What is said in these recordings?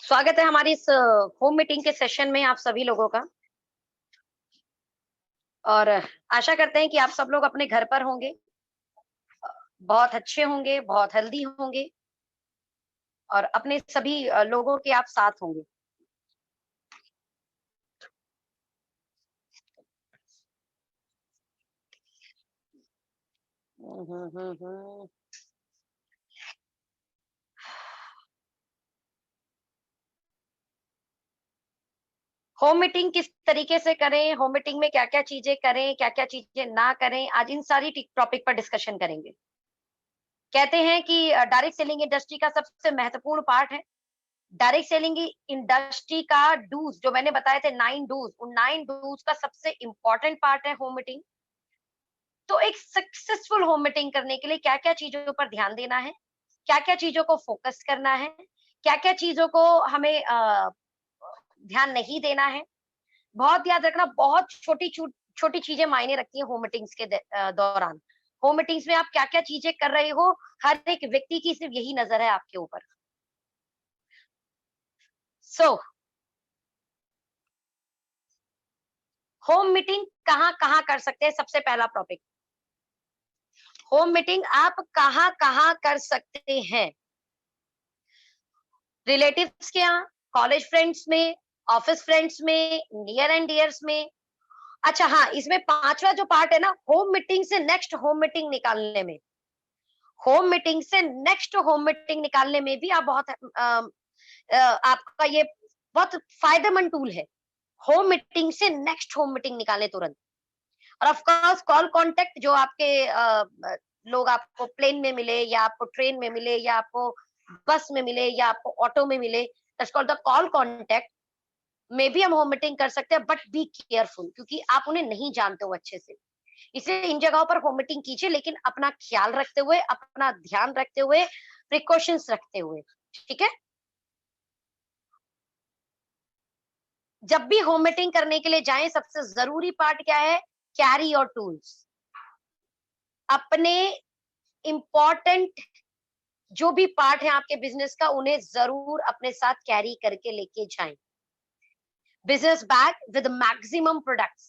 स्वागत है हमारी इस होम मीटिंग के सेशन में आप सभी लोगों का। और आशा करते हैं कि आप सब लोग अपने घर पर होंगे, बहुत अच्छे होंगे, बहुत हेल्दी होंगे और अपने सभी लोगों के आप साथ होंगे। होम मीटिंग किस तरीके से करें, होम मीटिंग में क्या क्या चीजें करें, क्या क्या चीजें ना करें, आज इन सारी टॉपिक पर डिस्कशन करेंगे। कहते हैं कि डायरेक्ट सेलिंग इंडस्ट्री का सबसे महत्वपूर्ण पार्ट है। डायरेक्ट सेलिंग इंडस्ट्री का डूज जो मैंने बताए थे 9 डूज, उन 9 डूज का सबसे इंपॉर्टेंट पार्ट है होम मीटिंग। तो एक सक्सेसफुल होम मीटिंग करने के लिए क्या क्या चीजों पर ध्यान देना है, क्या क्या चीजों को फोकस करना है, क्या क्या चीजों को हमें ध्यान नहीं देना है। बहुत याद रखना, बहुत छोटी छोटी चीजें मायने रखती हैं होम मीटिंग्स के दौरान। होम मीटिंग्स में आप क्या क्या चीजें कर रहे हो, हर एक व्यक्ति की सिर्फ यही नजर है आपके ऊपर। सो होम मीटिंग कहाँ कहाँ कर सकते हैं, सबसे पहला टॉपिक। होम मीटिंग आप कहाँ कहाँ कर सकते हैं? रिलेटिव्स के यहाँ, कॉलेज फ्रेंड्स में, ऑफिस फ्रेंड्स में, नियर एंड डियर्स में। अच्छा हाँ, इसमें पांचवा जो पार्ट है ना, होम मीटिंग से नेक्स्ट होम मीटिंग निकालने में, होम मीटिंग से नेक्स्ट होम मीटिंग निकालने में भी आप बहुत आपका ये बहुत फायदेमंद टूल है। होम मीटिंग से नेक्स्ट होम मीटिंग निकालें तुरंत। और ऑफ कोर्स कॉल कांटेक्ट, जो आपके लोग आपको प्लेन में मिले या आपको ट्रेन में मिले या आपको बस में मिले या आपको ऑटो में मिले, that's called the call contact, में भी हम होम मीटिंग कर सकते हैं। बट बी केयरफुल, क्योंकि आप उन्हें नहीं जानते हो अच्छे से, इसलिए इन जगहों पर होम मीटिंग कीजिए, लेकिन अपना ख्याल रखते हुए, अपना ध्यान रखते हुए, प्रिकॉशंस रखते हुए। ठीक है। जब भी होम मीटिंग करने के लिए जाएं, सबसे जरूरी पार्ट क्या है? Carry your tools. अपने इंपॉर्टेंट जो भी पार्ट है आपके बिजनेस का, उन्हें जरूर अपने साथ कैरी करके लेके जाएं। Business bag with maximum products.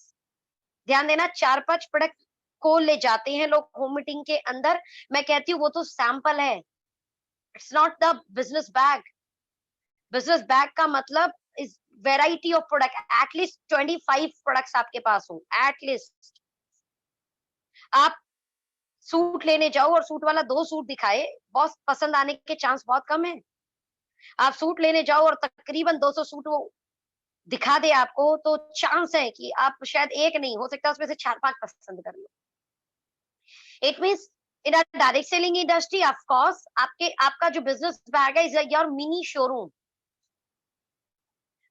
ध्यान देना, 4-5 प्रोडक्ट को ले जाते हैं लोग होम मीटिंग के अंदर। मैं कहती हूँ वो तो सैंपल है, it's not the business bag. Business bag का मतलब is variety of product, at least 25 products आपके पास हो एटलीस्ट। आप सूट लेने जाओ और सूट वाला 2 सूट दिखाए, बहुत पसंद आने के चांस बहुत कम है। आप सूट लेने जाओ और तकरीबन 200 सूट वो दिखा दे आपको, तो चांस है कि आप शायद एक नहीं, हो सकता है उसमें से 4-5 पसंद कर लो। It means in a direct selling industry, of course आपका जो बिजनेस बैग है इज योर मिनी शोरूम।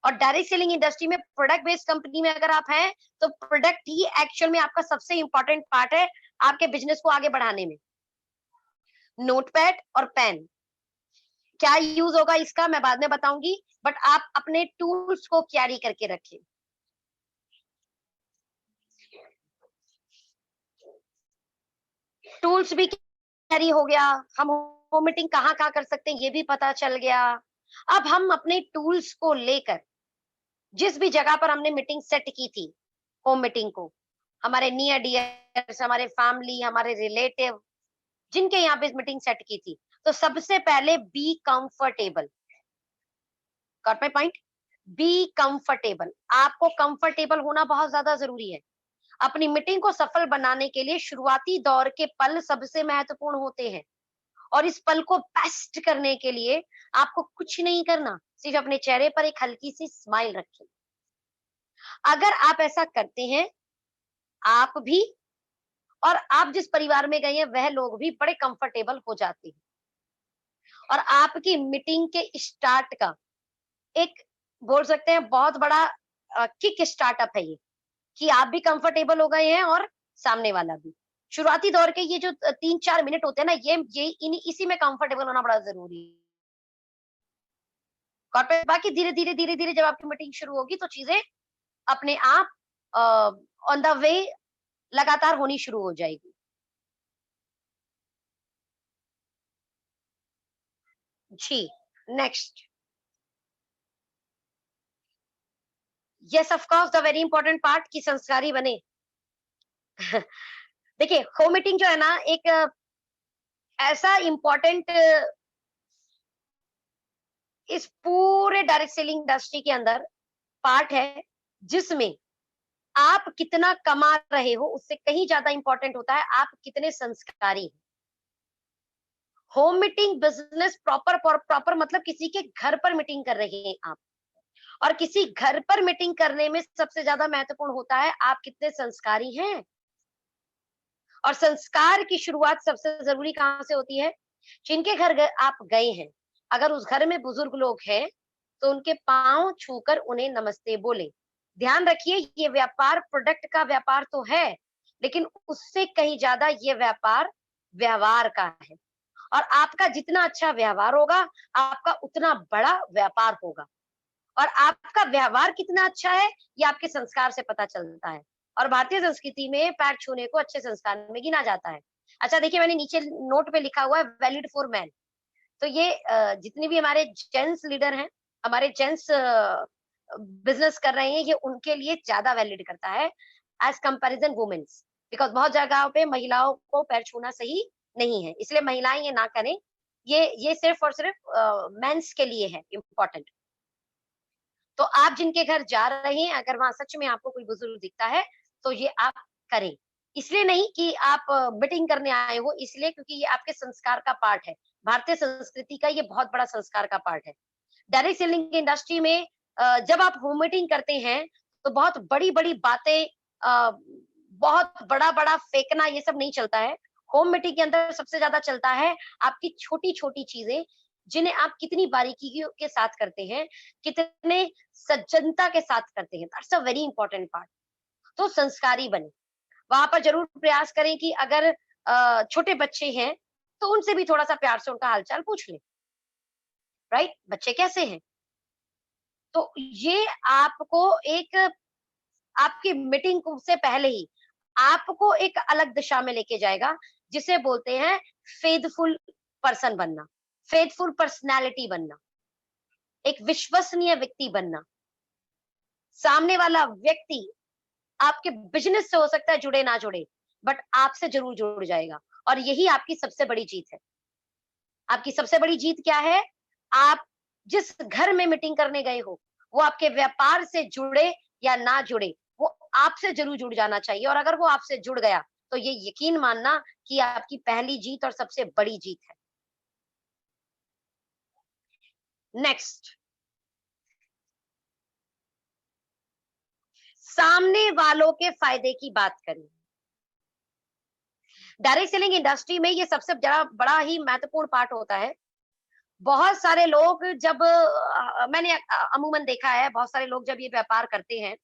और डायरेक्ट सेलिंग इंडस्ट्री में, प्रोडक्ट बेस्ड कंपनी में अगर आप हैं, तो प्रोडक्ट ही एक्चुअल में आपका सबसे इंपॉर्टेंट पार्ट है आपके बिजनेस को आगे बढ़ाने में। नोटपैड और पेन, क्या यूज होगा इसका मैं बाद में बताऊंगी, बट आप अपने टूल्स को कैरी करके रखें। टूल्स भी कैरी हो गया, हम होम मीटिंग कहाँ कहाँ कर सकते हैं ये भी पता चल गया। अब हम अपने टूल्स को लेकर, जिस भी जगह पर हमने मीटिंग सेट की थी, होम मीटिंग को, हमारे नियर डियर्स, हमारे फैमिली, हमारे रिलेटिव, जिनके यहाँ पे मीटिंग सेट की थी, तो सबसे पहले be comfortable. Got my point? Be comfortable. आपको कंफर्टेबल होना बहुत ज्यादा जरूरी है। अपनी मीटिंग को सफल बनाने के लिए शुरुआती दौर के पल सबसे महत्वपूर्ण होते हैं, और इस पल को बेस्ट करने के लिए आपको कुछ नहीं करना, सिर्फ अपने चेहरे पर एक हल्की सी स्माइल रखें। अगर आप ऐसा करते हैं, आप भी और आप जिस परिवार में गए हैं वह लोग भी बड़े कंफर्टेबल हो जाते हैं, और आपकी मीटिंग के स्टार्ट का एक, बोल सकते हैं, बहुत बड़ा किक स्टार्टअप है ये, कि आप भी कंफर्टेबल हो गए हैं और सामने वाला भी। शुरुआती दौर के ये जो 3-4 मिनट होते हैं ना, ये इसी में कंफर्टेबल होना बड़ा ज़रूरी है। कॉर्पोरेट बाकी धीरे-धीरे जब आपकी मीटिंग शुरू होगी तो चीज़ें अपने आप अ, ऑन द वे लगातार होनी शुरू हो जाएगी। जी, next. Yes, of course the very important part कि संस्कारी बने। देखिए, होम मीटिंग जो है ना, एक ऐसा इम्पोर्टेंट इस पूरे डायरेक्ट सेलिंग इंडस्ट्री के अंदर पार्ट है, जिसमें आप कितना कमा रहे हो उससे कहीं ज्यादा इंपॉर्टेंट होता है आप कितने संस्कारी हैं। Home meeting business proper proper मतलब किसी के घर पर मीटिंग कर रहे हैं आप, और किसी घर पर मीटिंग करने में सबसे ज्यादा महत्वपूर्ण होता है आप कितने संस्कारी हैं। और संस्कार की शुरुआत सबसे जरूरी कहाँ से होती है? जिनके घर आप गए हैं, अगर उस घर में बुजुर्ग लोग हैं तो उनके पांव छूकर उन्हें नमस्ते बोले। ध्यान रखिए, ये व्यापार प्रोडक्ट का व्यापार तो है, लेकिन उससे कहीं ज्यादा ये व्यापार व्यवहार का है। और आपका जितना अच्छा व्यवहार होगा, आपका उतना बड़ा व्यापार होगा। और आपका व्यवहार कितना अच्छा है, ये आपके संस्कार से पता चलता है। और भारतीय संस्कृति में पैर छूने को अच्छे संस्कार में गिना जाता है। अच्छा देखिए, मैंने नीचे नोट पे लिखा हुआ है वैलिड फॉर मैन। तो ये जितने भी हमारे जेंट्स लीडर हैं, हमारे जेंट्स बिजनेस कर रहे हैं, ये उनके लिए ज्यादा वैलिड करता है एज कंपैरिजन वुमेन्स। बिकॉज बहुत जगहों पे महिलाओं को पैर छूना सही नहीं है, इसलिए महिलाएं ये ना करें। ये सिर्फ और सिर्फ मेंस के लिए है इम्पोर्टेंट। तो आप जिनके घर जा रहे हैं, अगर वहां सच में आपको कोई बुजुर्ग दिखता है तो ये आप करें। इसलिए नहीं कि आप मीटिंग करने आए हो, इसलिए क्योंकि ये आपके संस्कार का पार्ट है। भारतीय संस्कृति का ये बहुत बड़ा संस्कार का पार्ट है। डायरेक्ट सेलिंग इंडस्ट्री में जब आप होम मीटिंग करते हैं तो बहुत बड़ी बड़ी बातें, बहुत बड़ा बड़ा फेंकना, ये सब नहीं चलता है। होम मीटिंग के अंदर सबसे ज्यादा चलता है आपकी छोटी छोटी चीजें, जिन्हें आप कितनी बारीकी के साथ करते हैं, कितने सज्जनता के साथ करते हैं। That's a very important part. तो संस्कारी बने, वहां पर जरूर प्रयास करें कि अगर छोटे बच्चे हैं तो उनसे भी थोड़ा सा प्यार से उनका हालचाल पूछ लें। राइट, बच्चे कैसे हैं? तो ये आपको एक, आपकी मीटिंग से पहले ही आपको एक अलग दिशा में लेके जाएगा, जिसे बोलते हैं फेथफुल पर्सन बनना, फेथफुल पर्सनालिटी बनना, एक विश्वसनीय व्यक्ति बनना। सामने वाला व्यक्ति आपके बिजनेस से हो सकता है जुड़े ना जुड़े, बट आपसे जरूर जुड़ जाएगा। और यही आपकी सबसे बड़ी जीत है। आपकी सबसे बड़ी जीत क्या है? आप जिस घर में मीटिंग करने गए हो, वो आपके व्यापार से जुड़े या ना जुड़े, वो आपसे जरूर जुड़ जाना चाहिए। और अगर वो आपसे जुड़ गया तो ये यकीन मानना कि आपकी पहली जीत और सबसे बड़ी जीत है। नेक्स्ट, सामने वालों के फायदे की बात करें। डायरेक्ट सेलिंग इंडस्ट्री में ये सबसे बड़ा ही महत्वपूर्ण पार्ट होता है। बहुत सारे लोग जब मैंने अमूमन देखा है, बहुत सारे लोग जब ये व्यापार करते हैं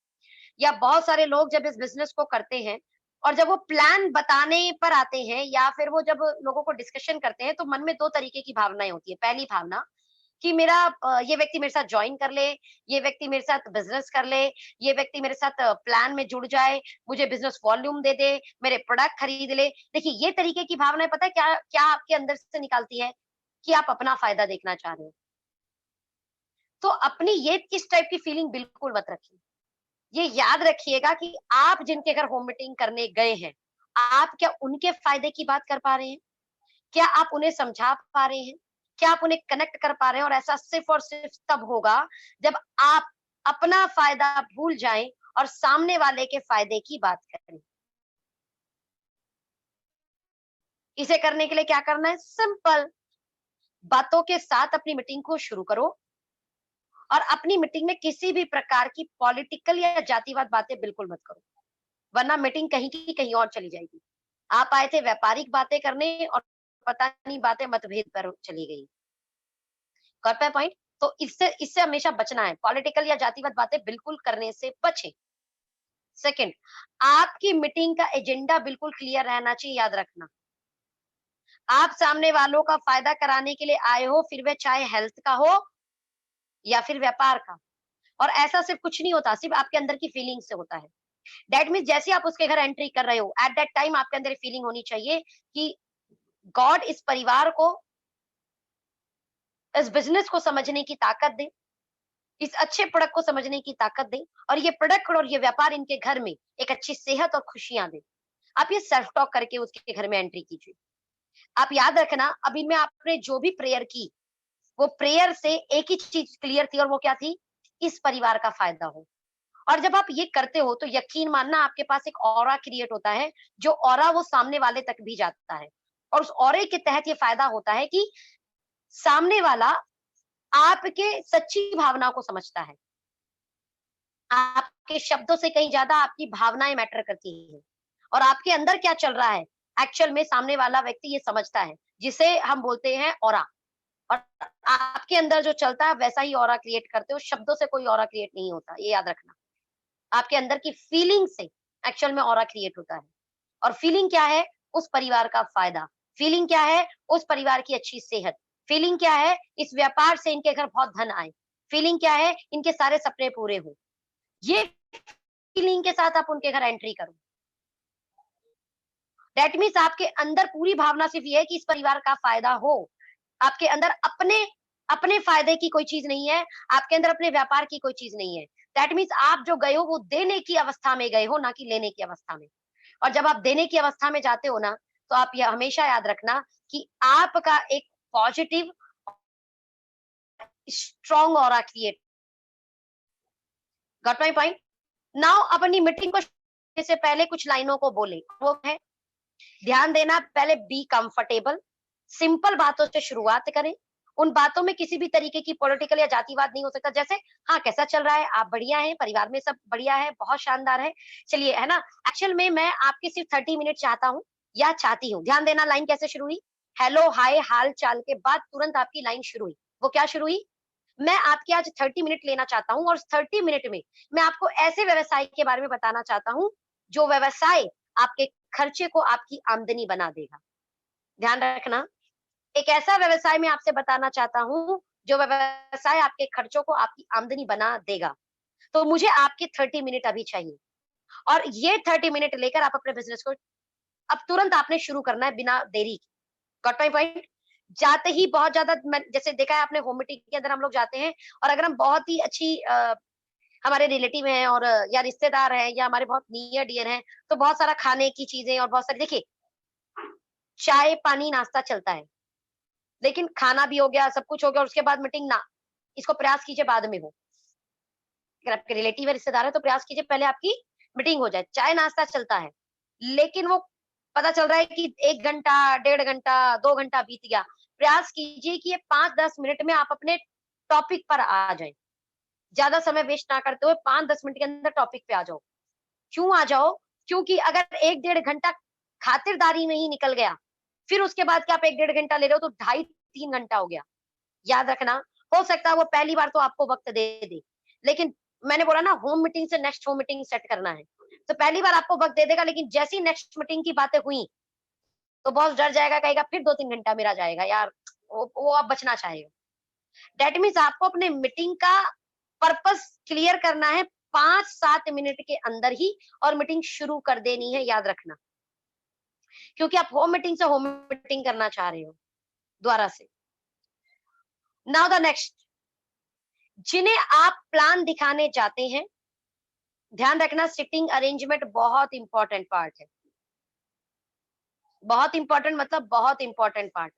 या बहुत सारे लोग जब इस बिजनेस को करते हैं, और जब वो प्लान बताने पर आते हैं या फिर वो जब लोगों को डिस्कशन करते हैं, तो मन में दो तरीके की भावनाएं होती है। पहली भावना कि मेरा ये व्यक्ति मेरे साथ ज्वाइन कर ले, ये व्यक्ति मेरे साथ बिजनेस कर ले, ये व्यक्ति मेरे साथ प्लान में जुड़ जाए, मुझे बिजनेस वॉल्यूम दे दे, मेरे प्रोडक्ट खरीद ले। देखिए, ये तरीके की भावनाएं पता है क्या क्या आपके अंदर से निकालती है? कि आप अपना फायदा देखना चाह रहे हो। तो अपनी ये किस टाइप की फीलिंग बिल्कुल मत रखिए। ये याद रखिएगा कि आप जिनके घर होम मीटिंग करने गए हैं, आप क्या उनके फायदे की बात कर पा रहे हैं? क्या आप उन्हें समझा पा रहे हैं? क्या आप उन्हें कनेक्ट कर पा रहे हैं? और ऐसा सिर्फ और सिर्फ तब होगा जब आप अपना फायदा भूल जाएं और सामने वाले के फायदे की बात करें। इसे करने के लिए क्या करना है? सिंपल बातों के साथ अपनी मीटिंग को शुरू करो, और अपनी मीटिंग में किसी भी प्रकार की पॉलिटिकल या जातिवाद बातें बिल्कुल मत करो, वरना मीटिंग कहीं की कहीं और चली जाएगी। आप आए थे व्यापारिक बातें करने और पता नहीं बातें मतभेद पर चली गई। Got my point? तो इससे इससे हमेशा बचना है। पॉलिटिकल या जातिवाद बातें बिल्कुल करने से बचें। सेकंड, आपकी मीटिंग का एजेंडा बिल्कुल क्लियर रहना चाहिए, याद रखना। आप सामने वालों का फायदा कराने के लिए आए हो, फिर वह चाहे हेल्थ का हो या फिर व्यापार का। और ऐसा सिर्फ कुछ नहीं होता, सिर्फ आपके अंदर की फीलिंग से होता है। दैट मीन्स जैसे आप उसके घर एंट्री कर रहे हो, एट दैट टाइम आपके अंदर फीलिंग होनी चाहिए कि गॉड इस परिवार को, इस बिजनेस को समझने की ताकत दे, इस अच्छे प्रोडक्ट को समझने की ताकत दे, और ये प्रोडक्ट और ये व्यापार इनके घर में एक अच्छी सेहत और खुशियां दे। आप ये सेल्फ टॉक करके उसके घर में एंट्री कीजिए। आप याद रखना, अभी में आपने जो भी प्रेयर की, वो प्रेयर से एक ही चीज क्लियर थी, और वो क्या थी? इस परिवार का फायदा हो। और जब आप ये करते हो तो यकीन मानना आपके पास एक ऑरा क्रिएट होता है, जो ऑरा वो सामने वाले तक भी जाता है। और उस ऑरे के तहत ये फायदा होता है कि सामने वाला आपके सच्ची भावना को समझता है। आपके शब्दों से कहीं ज्यादा आपकी भावनाएं मैटर करती है, और आपके अंदर क्या चल रहा है एक्चुअल में सामने वाला व्यक्ति ये समझता है, जिसे हम बोलते हैं ऑरा। और आपके अंदर जो चलता है वैसा ही ऑरा क्रिएट करते हो, शब्दों से कोई ऑरा क्रिएट नहीं होता, ये याद रखना। आपके अंदर की फीलिंग से एक्चुअल में ऑरा क्रिएट होता है। और फीलिंग क्या है? उस परिवार का फायदा। फीलिंग क्या है? उस परिवार की अच्छी सेहत। फीलिंग क्या है? इस व्यापार से इनके घर बहुत धन आए। फीलिंग क्या है? इनके सारे सपने पूरे हो। ये फीलिंग के साथ आप उनके घर एंट्री करो। दैट मीन्स आपके अंदर पूरी भावना सिर्फ ये है कि इस परिवार का फायदा हो। आपके अंदर अपने अपने फायदे की कोई चीज नहीं है, आपके अंदर अपने व्यापार की कोई चीज नहीं है। दैट मीन्स आप जो गए हो वो देने की अवस्था में गए हो, ना कि लेने की अवस्था में। और जब आप देने की अवस्था में जाते हो ना, तो आप यह हमेशा याद रखना कि आपका एक positive strong aura create. Got my point? Now अपनी मीटिंग को से पहले कुछ लाइनों को बोले, वो है ध्यान देना, पहले बी कंफर्टेबल। सिंपल बातों से शुरुआत करें। उन बातों में किसी भी तरीके की पॉलिटिकल या जातिवाद नहीं हो सकता। जैसे, हाँ कैसा चल रहा है, आप बढ़िया हैं, परिवार में सब बढ़िया है, बहुत शानदार है, चलिए, है ना। एक्चुअल में मैं आपके सिर्फ 30 मिनट चाहता हूँ या चाहती हूँ। ध्यान देना, लाइन कैसे शुरू हुई? हेलो हाय हाल चाल के बाद तुरंत आपकी लाइन शुरू हुई। वो क्या शुरू हुई? मैं आपके आज 30 मिनट लेना चाहता हूँ, और 30 मिनट में मैं आपको ऐसे व्यवसाय के बारे में बताना चाहता हूँ जो व्यवसाय आपके खर्चे को आपकी आमदनी बना देगा। ध्यान रखना, एक ऐसा व्यवसाय मैं आपसे बताना चाहता हूँ जो व्यवसाय आपके खर्चों को आपकी आमदनी बना देगा। तो मुझे आपके 30 मिनट अभी चाहिए, और ये 30 मिनट लेकर आप अपने बिजनेस को अब तुरंत आपने शुरू करना है बिना देरी के। Got my point? जाते ही बहुत ज्यादा, जैसे देखा है आपने, होम मीटिंग के अंदर हम लोग जाते हैं, और अगर हम बहुत ही अच्छी हमारे रिलेटिव हैं, और या रिश्तेदार हैं, या हमारे बहुत नियर डियर हैं, तो बहुत सारा खाने की चीजें और बहुत सारी, देखिए, चाय पानी नाश्ता चलता है, लेकिन खाना भी हो गया, सब कुछ हो गया, और उसके बाद मीटिंग ना, इसको प्रयास कीजिए बाद में हो। अगर आपके रिलेटिव है, रिश्तेदार है, तो प्रयास कीजिए पहले आपकी मीटिंग हो जाए। चाय नाश्ता चलता है, लेकिन वो पता चल रहा है कि 1 घंटा, 1.5 घंटा, 2 घंटा बीत गया। प्रयास कीजिए कि ये 5-10 मिनट में आप अपने टॉपिक पर आ जाए। ज्यादा समय वेस्ट ना करते हुए 5-10 मिनट के अंदर टॉपिक पे आ जाओ। क्यों आ जाओ? क्योंकि अगर 1-1.5 घंटा खातिरदारी में ही निकल गया, फिर उसके बाद क्या आप 1-1.5 घंटा ले रहे हो, तो 2.5-3 घंटा हो गया। याद रखना, हो सकता है वो पहली बार तो आपको वक्त दे दे, लेकिन मैंने बोला ना, होम मीटिंग से नेक्स्ट होम मीटिंग सेट करना है। तो पहली बार आपको वक्त दे देगा, लेकिन जैसी नेक्स्ट मीटिंग की बातें हुई, तो बॉस डर जाएगा, कहेगा फिर 2-3 घंटा मेरा जाएगा यार, वो आप बचना चाहेगा। दैट मीन्स आपको अपने मीटिंग का पर्पस क्लियर करना है 5-7 मिनट के अंदर ही, और मीटिंग शुरू कर देनी है, याद रखना। क्योंकि आप होम मीटिंग से होम मीटिंग करना चाह रहे हो दोबारा से। नाउ द नेक्स्ट, जिन्हें आप प्लान दिखाने जाते हैं, ध्यान रखना, सिटिंग अरेंजमेंट बहुत इंपॉर्टेंट पार्ट है। बहुत इंपॉर्टेंट मतलब बहुत इंपॉर्टेंट पार्ट।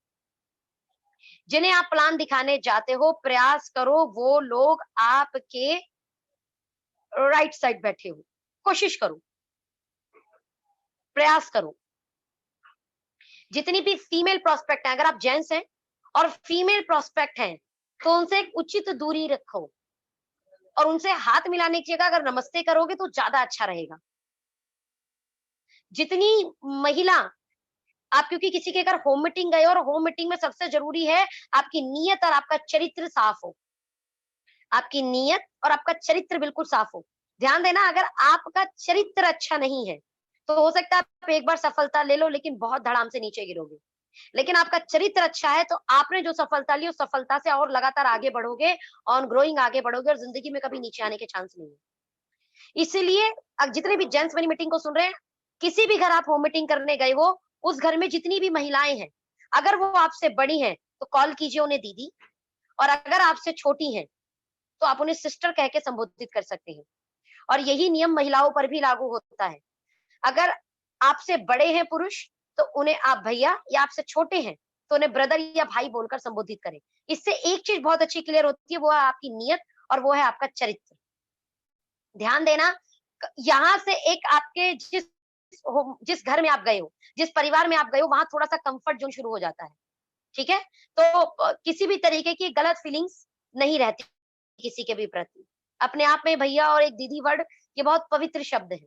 जिन्हें आप प्लान दिखाने जाते हो, प्रयास करो वो लोग आपके राइट साइड बैठे हो। कोशिश करो, प्रयास करो। जितनी भी फीमेल प्रोस्पेक्ट है, अगर आप जेंट्स हैं और फीमेल प्रोस्पेक्ट हैं, तो उनसे एक उचित दूरी रखो, और उनसे हाथ मिलाने की जगह अगर नमस्ते करोगे तो ज्यादा अच्छा रहेगा। जितनी महिला आप क्योंकि किसी के घर होम मीटिंग गए और होम मीटिंग में सबसे जरूरी है आपकी नीयत और आपका चरित्र साफ हो, आपकी नीयत और आपका चरित्र बिल्कुल साफ हो। ध्यान देना, अगर आपका चरित्र अच्छा नहीं है तो हो सकता है आप एक बार सफलता ले लो लेकिन बहुत धड़ाम से नीचे गिरोगे। लेकिन आपका चरित्र अच्छा है तो आपने जो सफलता ली उस सफलता से और लगातार आगे बढ़ोगे, ऑन ग्रोइंग आगे बढ़ोगे और जिंदगी में कभी नीचे आने के चांस नहीं है। इसीलिए जितने भी जेंट्स मेरी मीटिंग को सुन रहे हैं, किसी भी घर आप होम मीटिंग करने गए हो, उस घर में जितनी भी महिलाएं हैं, अगर वो आपसे बड़ी हैं तो कॉल कीजिए उन्हें दीदी, और अगर आपसे छोटी हैं तो आप उन्हें सिस्टर कह के संबोधित कर सकते हैं। और यही नियम महिलाओं पर भी लागू होता है। अगर आपसे बड़े हैं पुरुष तो उन्हें आप भैया, या आपसे छोटे हैं तो उन्हें ब्रदर या भाई बोलकर संबोधित करें। इससे एक चीज बहुत अच्छी क्लियर होती है, वो है आपकी नीयत और वो है आपका चरित्र। ध्यान देना, यहाँ से एक आपके जिस घर में आप गए हो, जिस परिवार में आप गए हो, वहां थोड़ा सा कंफर्ट जोन शुरू हो जाता है। ठीक है, तो किसी भी तरीके की गलत फीलिंग्स नहीं रहती किसी के भी प्रति। अपने आप में भैया और एक दीदी वर्ड ये बहुत पवित्र शब्द है,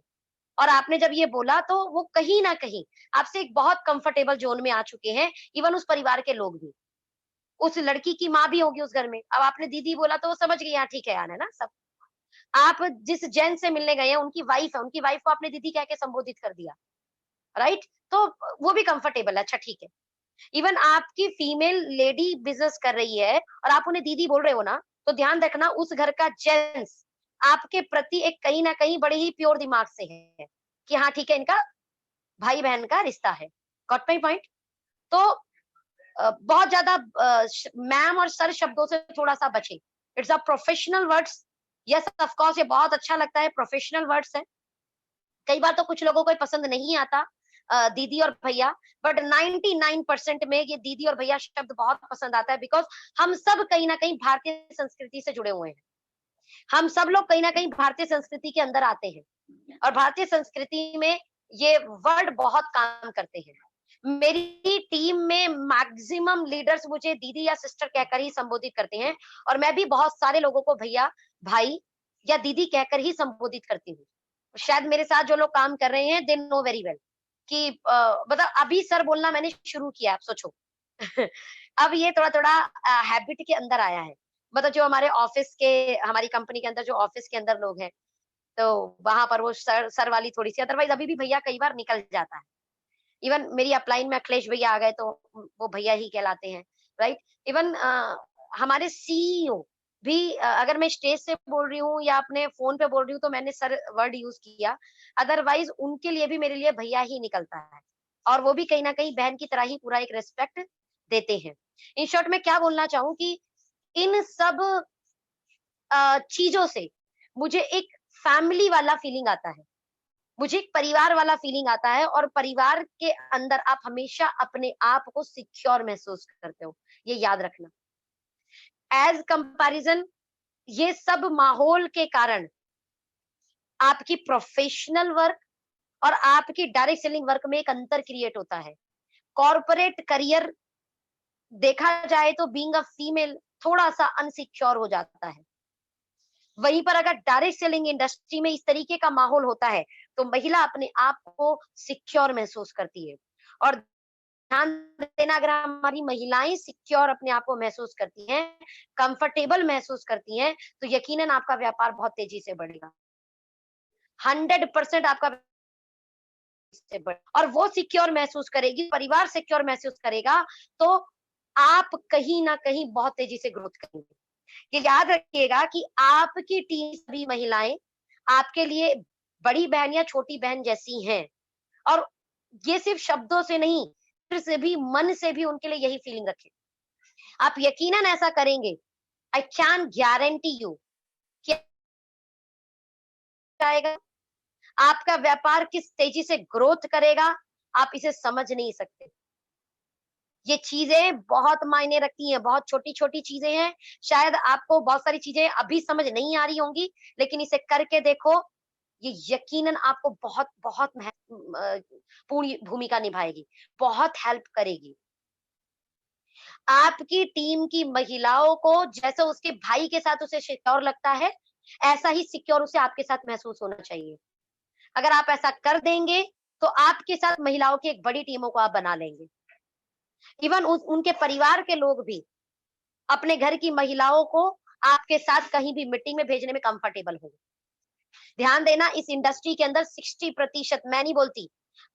और आपने जब ये बोला तो वो कहीं ना कहीं आपसे एक बहुत कंफर्टेबल जोन में आ चुके हैं। इवन उस परिवार के लोग भी, उस लड़की की माँ भी होगी उस घर में, अब आपने दीदी बोला तो वो समझ गई, हाँ ठीक है यार, है ना सब। आप जिस जेंट्स से मिलने गए हैं उनकी वाइफ है, उनकी वाइफ को आपने दीदी कह के संबोधित कर दिया, राइट, तो वो भी कंफर्टेबल है, अच्छा ठीक है। इवन आपकी फीमेल लेडी बिजनेस कर रही है और आप उन्हें दीदी बोल रहे हो ना, तो ध्यान रखना उस घर का जेंट्स आपके प्रति एक कहीं ना कहीं बड़े ही प्योर दिमाग से है कि हाँ ठीक है, इनका भाई बहन का रिश्ता है। Got my point? तो बहुत ज्यादा मैम और सर शब्दों से थोड़ा सा बचे। It's a professional words. Yes of course ये बहुत अच्छा लगता है, प्रोफेशनल वर्ड्स है। कई बार तो कुछ लोगों को पसंद नहीं आता दीदी और भैया, बट 99% में ये दीदी और भैया शब्द बहुत पसंद आता है, बिकॉज हम सब कहीं ना कहीं भारतीय संस्कृति से जुड़े हुए हैं। हम सब लोग कहीं ना कहीं भारतीय संस्कृति के अंदर आते हैं और भारतीय संस्कृति में ये वर्ड बहुत काम करते हैं। मेरी टीम में मैक्सिमम लीडर्स मुझे दीदी या सिस्टर कहकर ही संबोधित करते हैं, और मैं भी बहुत सारे लोगों को भैया, भाई या दीदी कहकर ही संबोधित करती हूँ। शायद मेरे साथ जो लोग काम कर रहे हैं दे नो वेरी वेल कि मतलब अभी सर बोलना मैंने शुरू किया, आप सोचो। अब ये थोड़ा थोड़ा हैबिट के अंदर आया है। मतलब जो हमारे ऑफिस के, हमारी कंपनी के अंदर जो ऑफिस के अंदर लोग हैं, तो वहां पर वो सर वाली थोड़ी सी, अदरवाइज अभी भी भैया कई बार निकल जाता है। इवन मेरी अपलाइन में अखिलेश भैया आ गए तो वो भैया ही कहलाते हैं, राइट। इवन हमारे सीईओ भी अगर मैं स्टेज से बोल रही हूँ या अपने फोन पे बोल रही हूँ तो मैंने सर वर्ड यूज किया, अदरवाइज उनके लिए भी मेरे लिए भैया ही निकलता है, और वो भी कहीं ना कहीं बहन की तरह ही पूरा एक रेस्पेक्ट देते हैं। इन शॉर्ट में क्या बोलना चाहूँ कि इन सब चीजों से मुझे एक फैमिली वाला फीलिंग आता है, मुझे एक परिवार वाला फीलिंग आता है, और परिवार के अंदर आप हमेशा अपने आप को सिक्योर महसूस करते हो, ये याद रखना। एज कंपैरिजन ये सब माहौल के कारण आपकी प्रोफेशनल वर्क और आपकी डायरेक्ट सेलिंग वर्क में एक अंतर क्रिएट होता है। कॉर्पोरेट करियर देखा जाए तो बीइंग अ फीमेल थोड़ा सा अनसिक्योर हो जाता है। वहीं पर अगर डायरेक्ट सेलिंग इंडस्ट्री में इस तरीके का माहौल होता है तो महिला अपने आप को सिक्योर महसूस करती है। और ध्यान देना, अगर हमारी महिलाएं सिक्योर अपने आप को महसूस करती हैं, कंफर्टेबल महसूस करती हैं, तो यकीनन आपका व्यापार बहुत तेजी से बढ़ेगा। 100% आपका से और वो सिक्योर महसूस करेगी, परिवार सिक्योर महसूस करेगा, तो आप कहीं ना कहीं बहुत तेजी से ग्रोथ करेंगे। ये याद रखिएगा कि आपकी टीम सभी महिलाएं आपके लिए बड़ी बहन या छोटी बहन जैसी हैं, और ये सिर्फ शब्दों से नहीं, फिर से भी, मन से भी उनके लिए यही फीलिंग रखें। आप यकीनन ऐसा करेंगे, आई कैन गारंटी यू कि आएगा आपका व्यापार किस तेजी से ग्रोथ करेगा, आप इसे समझ नहीं सकते। ये चीजें बहुत मायने रखती हैं, बहुत छोटी छोटी चीजें हैं। शायद आपको बहुत सारी चीजें अभी समझ नहीं आ रही होंगी, लेकिन इसे करके देखो, ये यकीनन आपको बहुत बहुत पूर्ण भूमिका निभाएगी, बहुत हेल्प करेगी। आपकी टीम की महिलाओं को जैसे उसके भाई के साथ उसे सिक्योर लगता है, ऐसा ही सिक्योर उसे आपके साथ महसूस होना चाहिए। अगर आप ऐसा कर देंगे तो आपके साथ महिलाओं की एक बड़ी टीमों को आप बना लेंगे। इवन उनके परिवार के लोग भी अपने घर की महिलाओं को आपके साथ कहीं भी मीटिंग में भेजने में कंफर्टेबल होंगे। ध्यान देना, इस इंडस्ट्री के अंदर 60%, मैं नहीं बोलती,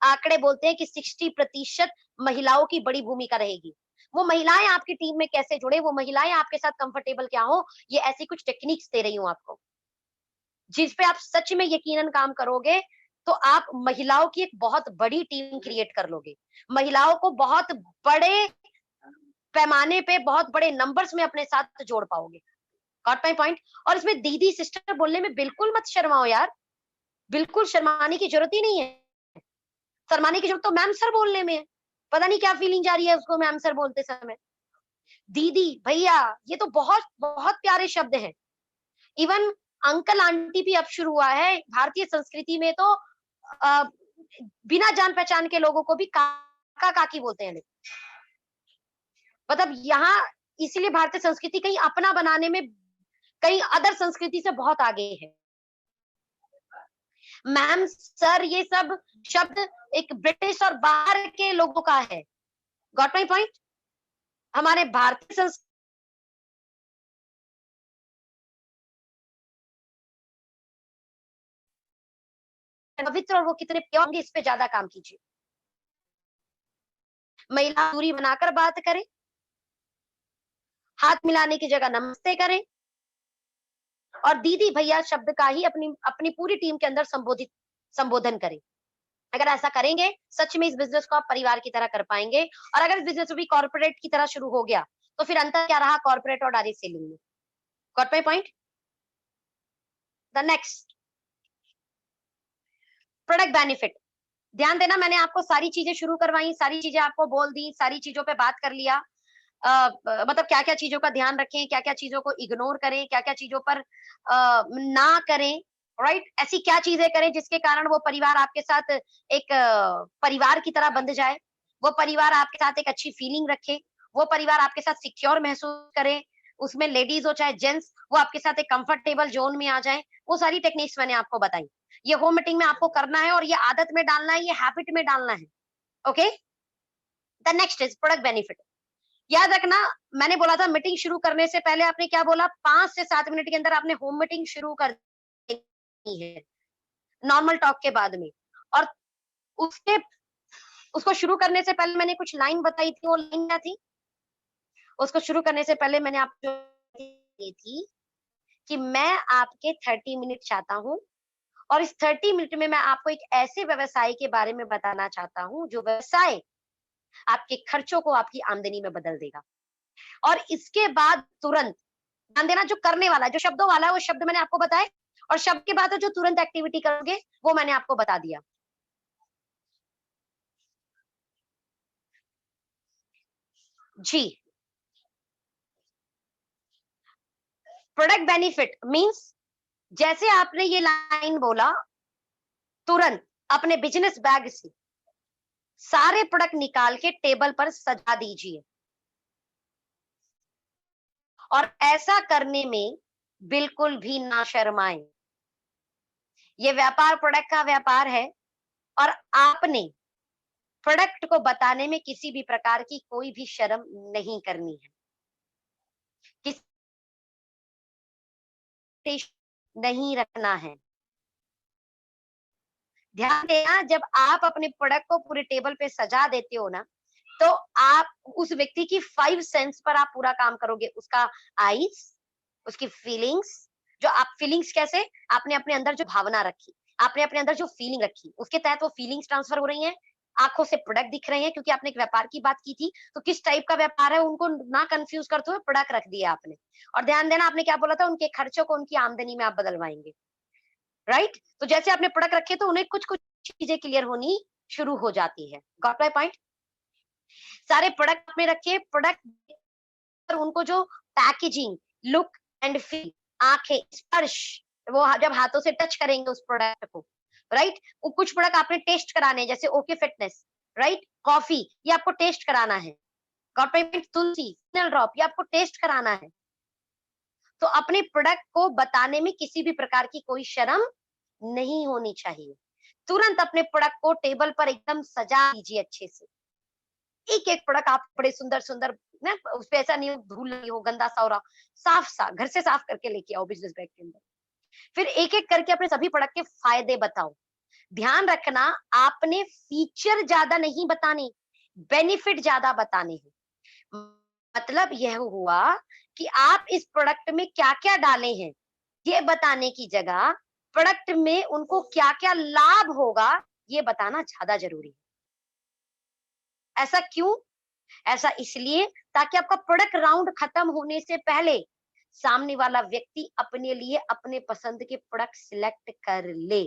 आंकड़े बोलते हैं कि 60% महिलाओं की बड़ी भूमिका रहेगी। वो महिलाएं आपकी टीम में कैसे जुड़े, वो महिलाएं आपके साथ कंफर्टेबल क्या हो, ये ऐसी कुछ टेक्निक्स दे रही हूं आपको, जिस पे आप सच में यकीनन काम करोगे तो आप महिलाओं की एक बहुत बड़ी टीम क्रिएट कर लोगे। महिलाओं को बहुत बड़े पैमाने पे, बहुत बड़े नंबर्स में अपने साथ जोड़ पाओगे। Got my point? और इसमें दीदी सिस्टर बोलने में बिल्कुल मत शर्माओ यार, बिल्कुल शर्माने की जरूरत ही नहीं है। शर्माने की जरूरत तो मैम सर बोलने में है। पता नहीं क्या फीलिंग जा रही है उसको मैम सर बोलते समय। दीदी भैया ये तो बहुत बहुत प्यारे शब्द हैं। इवन अंकल आंटी भी अब शुरू हुआ है। भारतीय संस्कृति में तो अ, बिना जान पहचान के लोगों को भी काका काकी बोलते हैं। मतलब यहाँ इसीलिए भारतीय संस्कृति कहीं अपना बनाने में कहीं अदर संस्कृति से बहुत आगे है। मैम सर ये सब शब्द एक ब्रिटिश और बाहर के लोगों का है। Got my point? हमारे भारतीय संस्कृति पवित्र और वो कितने प्योर होंगे, इस पे ज्यादा काम कीजिए। महिला दूरी बनाकर बात करें, हाथ मिलाने की जगह नमस्ते करें, और दीदी भैया शब्द का ही अपनी अपनी पूरी टीम के अंदर संबोधन करें। अगर ऐसा करेंगे सच में इस बिजनेस को आप परिवार की तरह कर पाएंगे। और अगर इस बिजनेस भी कॉर्पोरेट की तरह शुरू हो गया तो फिर अंतर क्या रहा कॉर्पोरेट और डायरेक्ट सेलिंग में। Got my point? The next, product benefit. ध्यान देना, मैंने आपको सारी चीजें शुरू करवाई, सारी चीजें आपको बोल दी, सारी चीजों पे बात कर लिया। मतलब क्या क्या चीजों का ध्यान रखें, क्या क्या चीजों को इग्नोर करें, क्या क्या चीजों पर ना करें, राइट? ऐसी क्या चीजें करें जिसके कारण वो परिवार आपके साथ एक परिवार की तरह बंध जाए, वो परिवार आपके साथ एक अच्छी फीलिंग रखे, वो परिवार आपके साथ सिक्योर महसूस करे, उसमें लेडीज हो चाहे जेंट्स, वो आपके साथ एक कंफर्टेबल जोन में आ जाए। वो सारी टेक्निक्स मैंने आपको बताई। ये होम मीटिंग में आपको करना है और ये आदत में डालना है, ये हैबिट में डालना है। Okay, the next is product benefit. याद रखना, मैंने बोला था मीटिंग शुरू करने से पहले आपने क्या बोला, 5 से 7 मिनट के अंदर आपने होम मीटिंग शुरू कर देनी है, नॉर्मल टॉक के बाद में। और उसके उसको शुरू करने से पहले मैंने कुछ लाइन बताई थी, वो लाइन क्या थी? उसको शुरू करने से पहले मैंने आपको ये थी कि मैं आपके 30 मिनट चाहता हूँ, और इस 30 मिनट में मैं आपको एक ऐसे व्यवसाय के बारे में बताना चाहता हूँ जो व्यवसाय आपके खर्चों को आपकी आमदनी में बदल देगा। और इसके बाद तुरंत ध्यान देना, जो करने वाला, जो शब्दों वाला है, वो शब्द मैंने आपको बताए, और शब्द के बाद जो तुरंत एक्टिविटी करोगे वो मैंने आपको बता दिया। जी, प्रोडक्ट बेनिफिट मींस जैसे आपने ये लाइन बोला, तुरंत अपने बिजनेस बैग से सारे प्रोडक्ट निकाल के टेबल पर सजा दीजिए। और ऐसा करने में बिल्कुल भी ना शर्माएं। ये व्यापार प्रोडक्ट का व्यापार है, और आपने प्रोडक्ट को बताने में किसी भी प्रकार की कोई भी शर्म नहीं करनी है, किसी नहीं रखना है। ध्यान देना, जब आप अपने प्रोडक्ट को पूरे टेबल पे सजा देते हो ना, तो आप उस व्यक्ति की 5 सेंस पर आप पूरा काम करोगे। उसका आईज, उसकी फीलिंग्स, जो आप फीलिंग्स कैसे, आपने अपने अंदर जो भावना रखी, आपने अपने अंदर जो फीलिंग रखी, उसके तहत वो फीलिंग्स ट्रांसफर हो रही हैं। आंखों से प्रोडक्ट दिख रहे हैं क्योंकि आपने एक व्यापार की बात की थी, तो किस टाइप का व्यापार है उनको ना कंफ्यूज करते हुए प्रोडक्ट रख दिया आपने। और ध्यान देना, आपने क्या बोला था, उनके खर्चों को उनकी आमदनी में आप बदलवाएंगे, राइट? तो जैसे आपने प्रोडक्ट रखे तो उन्हें कुछ कुछ चीजें क्लियर होनी शुरू हो जाती है। Got my point? सारे प्रोडक्ट में रखिए, प्रोडक्ट पर उनको जो पैकेजिंग, लुक एंड फील, आंखें, स्पर्श, वो जब हाथों से टच करेंगे उस प्रोडक्ट को, राइट? कुछ प्रोडक्ट आपने टेस्ट कराने हैं, जैसे ओके फिटनेस, राइट? कॉफी, ये आपको टेस्ट कराना है। Got my point? Tulsi, signal drop, ये आपको टेस्ट कराना है। तो अपने प्रोडक्ट को बताने में किसी भी प्रकार की कोई शर्म नहीं होनी चाहिए। तुरंत अपने प्रोडक्ट को टेबल पर एकदम सजा लीजिए अच्छे से। एक एक प्रोडक्ट आप बड़े सुंदर सुंदर ना, उस पे ऐसा नहीं हो धूल नहीं हो, गंदा सा हो रहा, साफ साफ घर से साफ करके लेके आओ बिजनेस बैग के अंदर। फिर एक एक करके अपने सभी प्रोडक्ट के फायदे बताओ। ध्यान रखना, आपने फीचर ज्यादा नहीं बताने, बेनिफिट ज्यादा बताने हैं। मतलब यह हुआ कि आप इस प्रोडक्ट में क्या क्या डाले हैं, ये बताने की जगह प्रोडक्ट में उनको क्या क्या लाभ होगा, ये बताना ज्यादा जरूरी है। ऐसा क्यों? ऐसा इसलिए ताकि आपका प्रोडक्ट राउंड खत्म होने से पहले सामने वाला व्यक्ति अपने लिए अपने पसंद के प्रोडक्ट सिलेक्ट कर ले।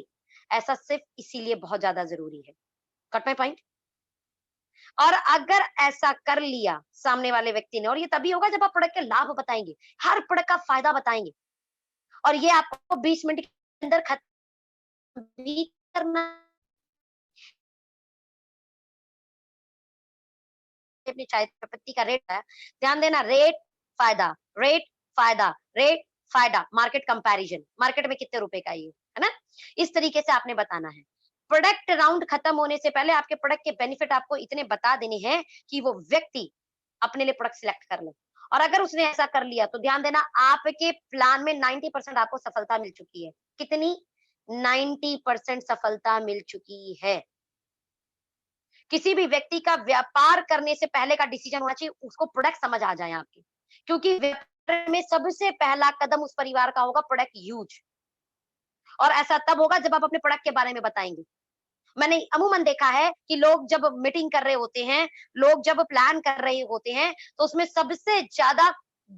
ऐसा सिर्फ इसीलिए बहुत ज्यादा जरूरी है। Got my point? और अगर ऐसा कर लिया सामने वाले व्यक्ति ने, और ये तभी होगा जब आप प्रोडक्ट के लाभ बताएंगे, हर प्रोडक्ट का फायदा बताएंगे, और ये आपको 20 मिनट के अंदर खत्म भी करना अपनी चाय पत्ती का रेट है। ध्यान देना, रेट फायदा, रेट फायदा, रेट फायदा, मार्केट कंपैरिजन, मार्केट में कितने रुपए का ये है ना, इस तरीके से आपने बताना है। प्रोडक्ट राउंड खत्म होने से पहले आपके प्रोडक्ट के बेनिफिट आपको इतने बता देने हैं कि वो व्यक्ति अपने लिए प्रोडक्ट सिलेक्ट कर ले। और अगर उसने ऐसा कर लिया तो ध्यान देना, आपके प्लान में 90% आपको सफलता मिल चुकी है। कितनी? 90% सफलता मिल चुकी है। किसी भी व्यक्ति का व्यापार करने से पहले का डिसीजन होना चाहिए, उसको प्रोडक्ट समझ आ जाए आपके, क्योंकि व्यापार में सबसे पहला कदम उस परिवार का होगा प्रोडक्ट यूज। और ऐसा तब होगा जब आप अपने प्रोडक्ट के बारे में बताएंगे। मैंने अमूमन देखा है कि लोग जब मीटिंग कर रहे होते हैं, लोग जब प्लान कर रहे होते हैं, तो उसमें सबसे ज्यादा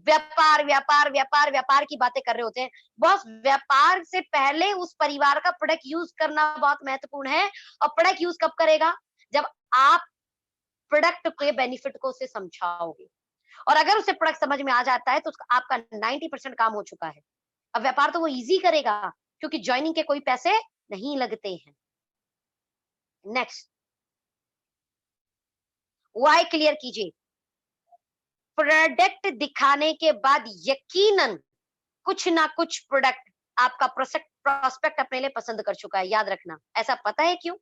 व्यापार व्यापार व्यापार व्यापार की बातें कर रहे होते हैं। बस व्यापार से पहले उस परिवार का प्रोडक्ट यूज करना बहुत महत्वपूर्ण है। और प्रोडक्ट यूज कब करेगा? जब आप प्रोडक्ट के बेनिफिट को उसे समझाओगे। और अगर उसे प्रोडक्ट समझ में आ जाता है तो उसका आपका 90% काम हो चुका है। अब व्यापार तो वो इजी करेगा, क्योंकि ज्वाइनिंग के कोई पैसे नहीं लगते हैं। नेक्स्ट, वाई क्लियर कीजिए। प्रोडक्ट दिखाने के बाद यकीनन कुछ ना कुछ प्रोडक्ट आपका प्रोस्पेक्ट अपने लिए पसंद कर चुका है। याद रखना, ऐसा पता है क्यों?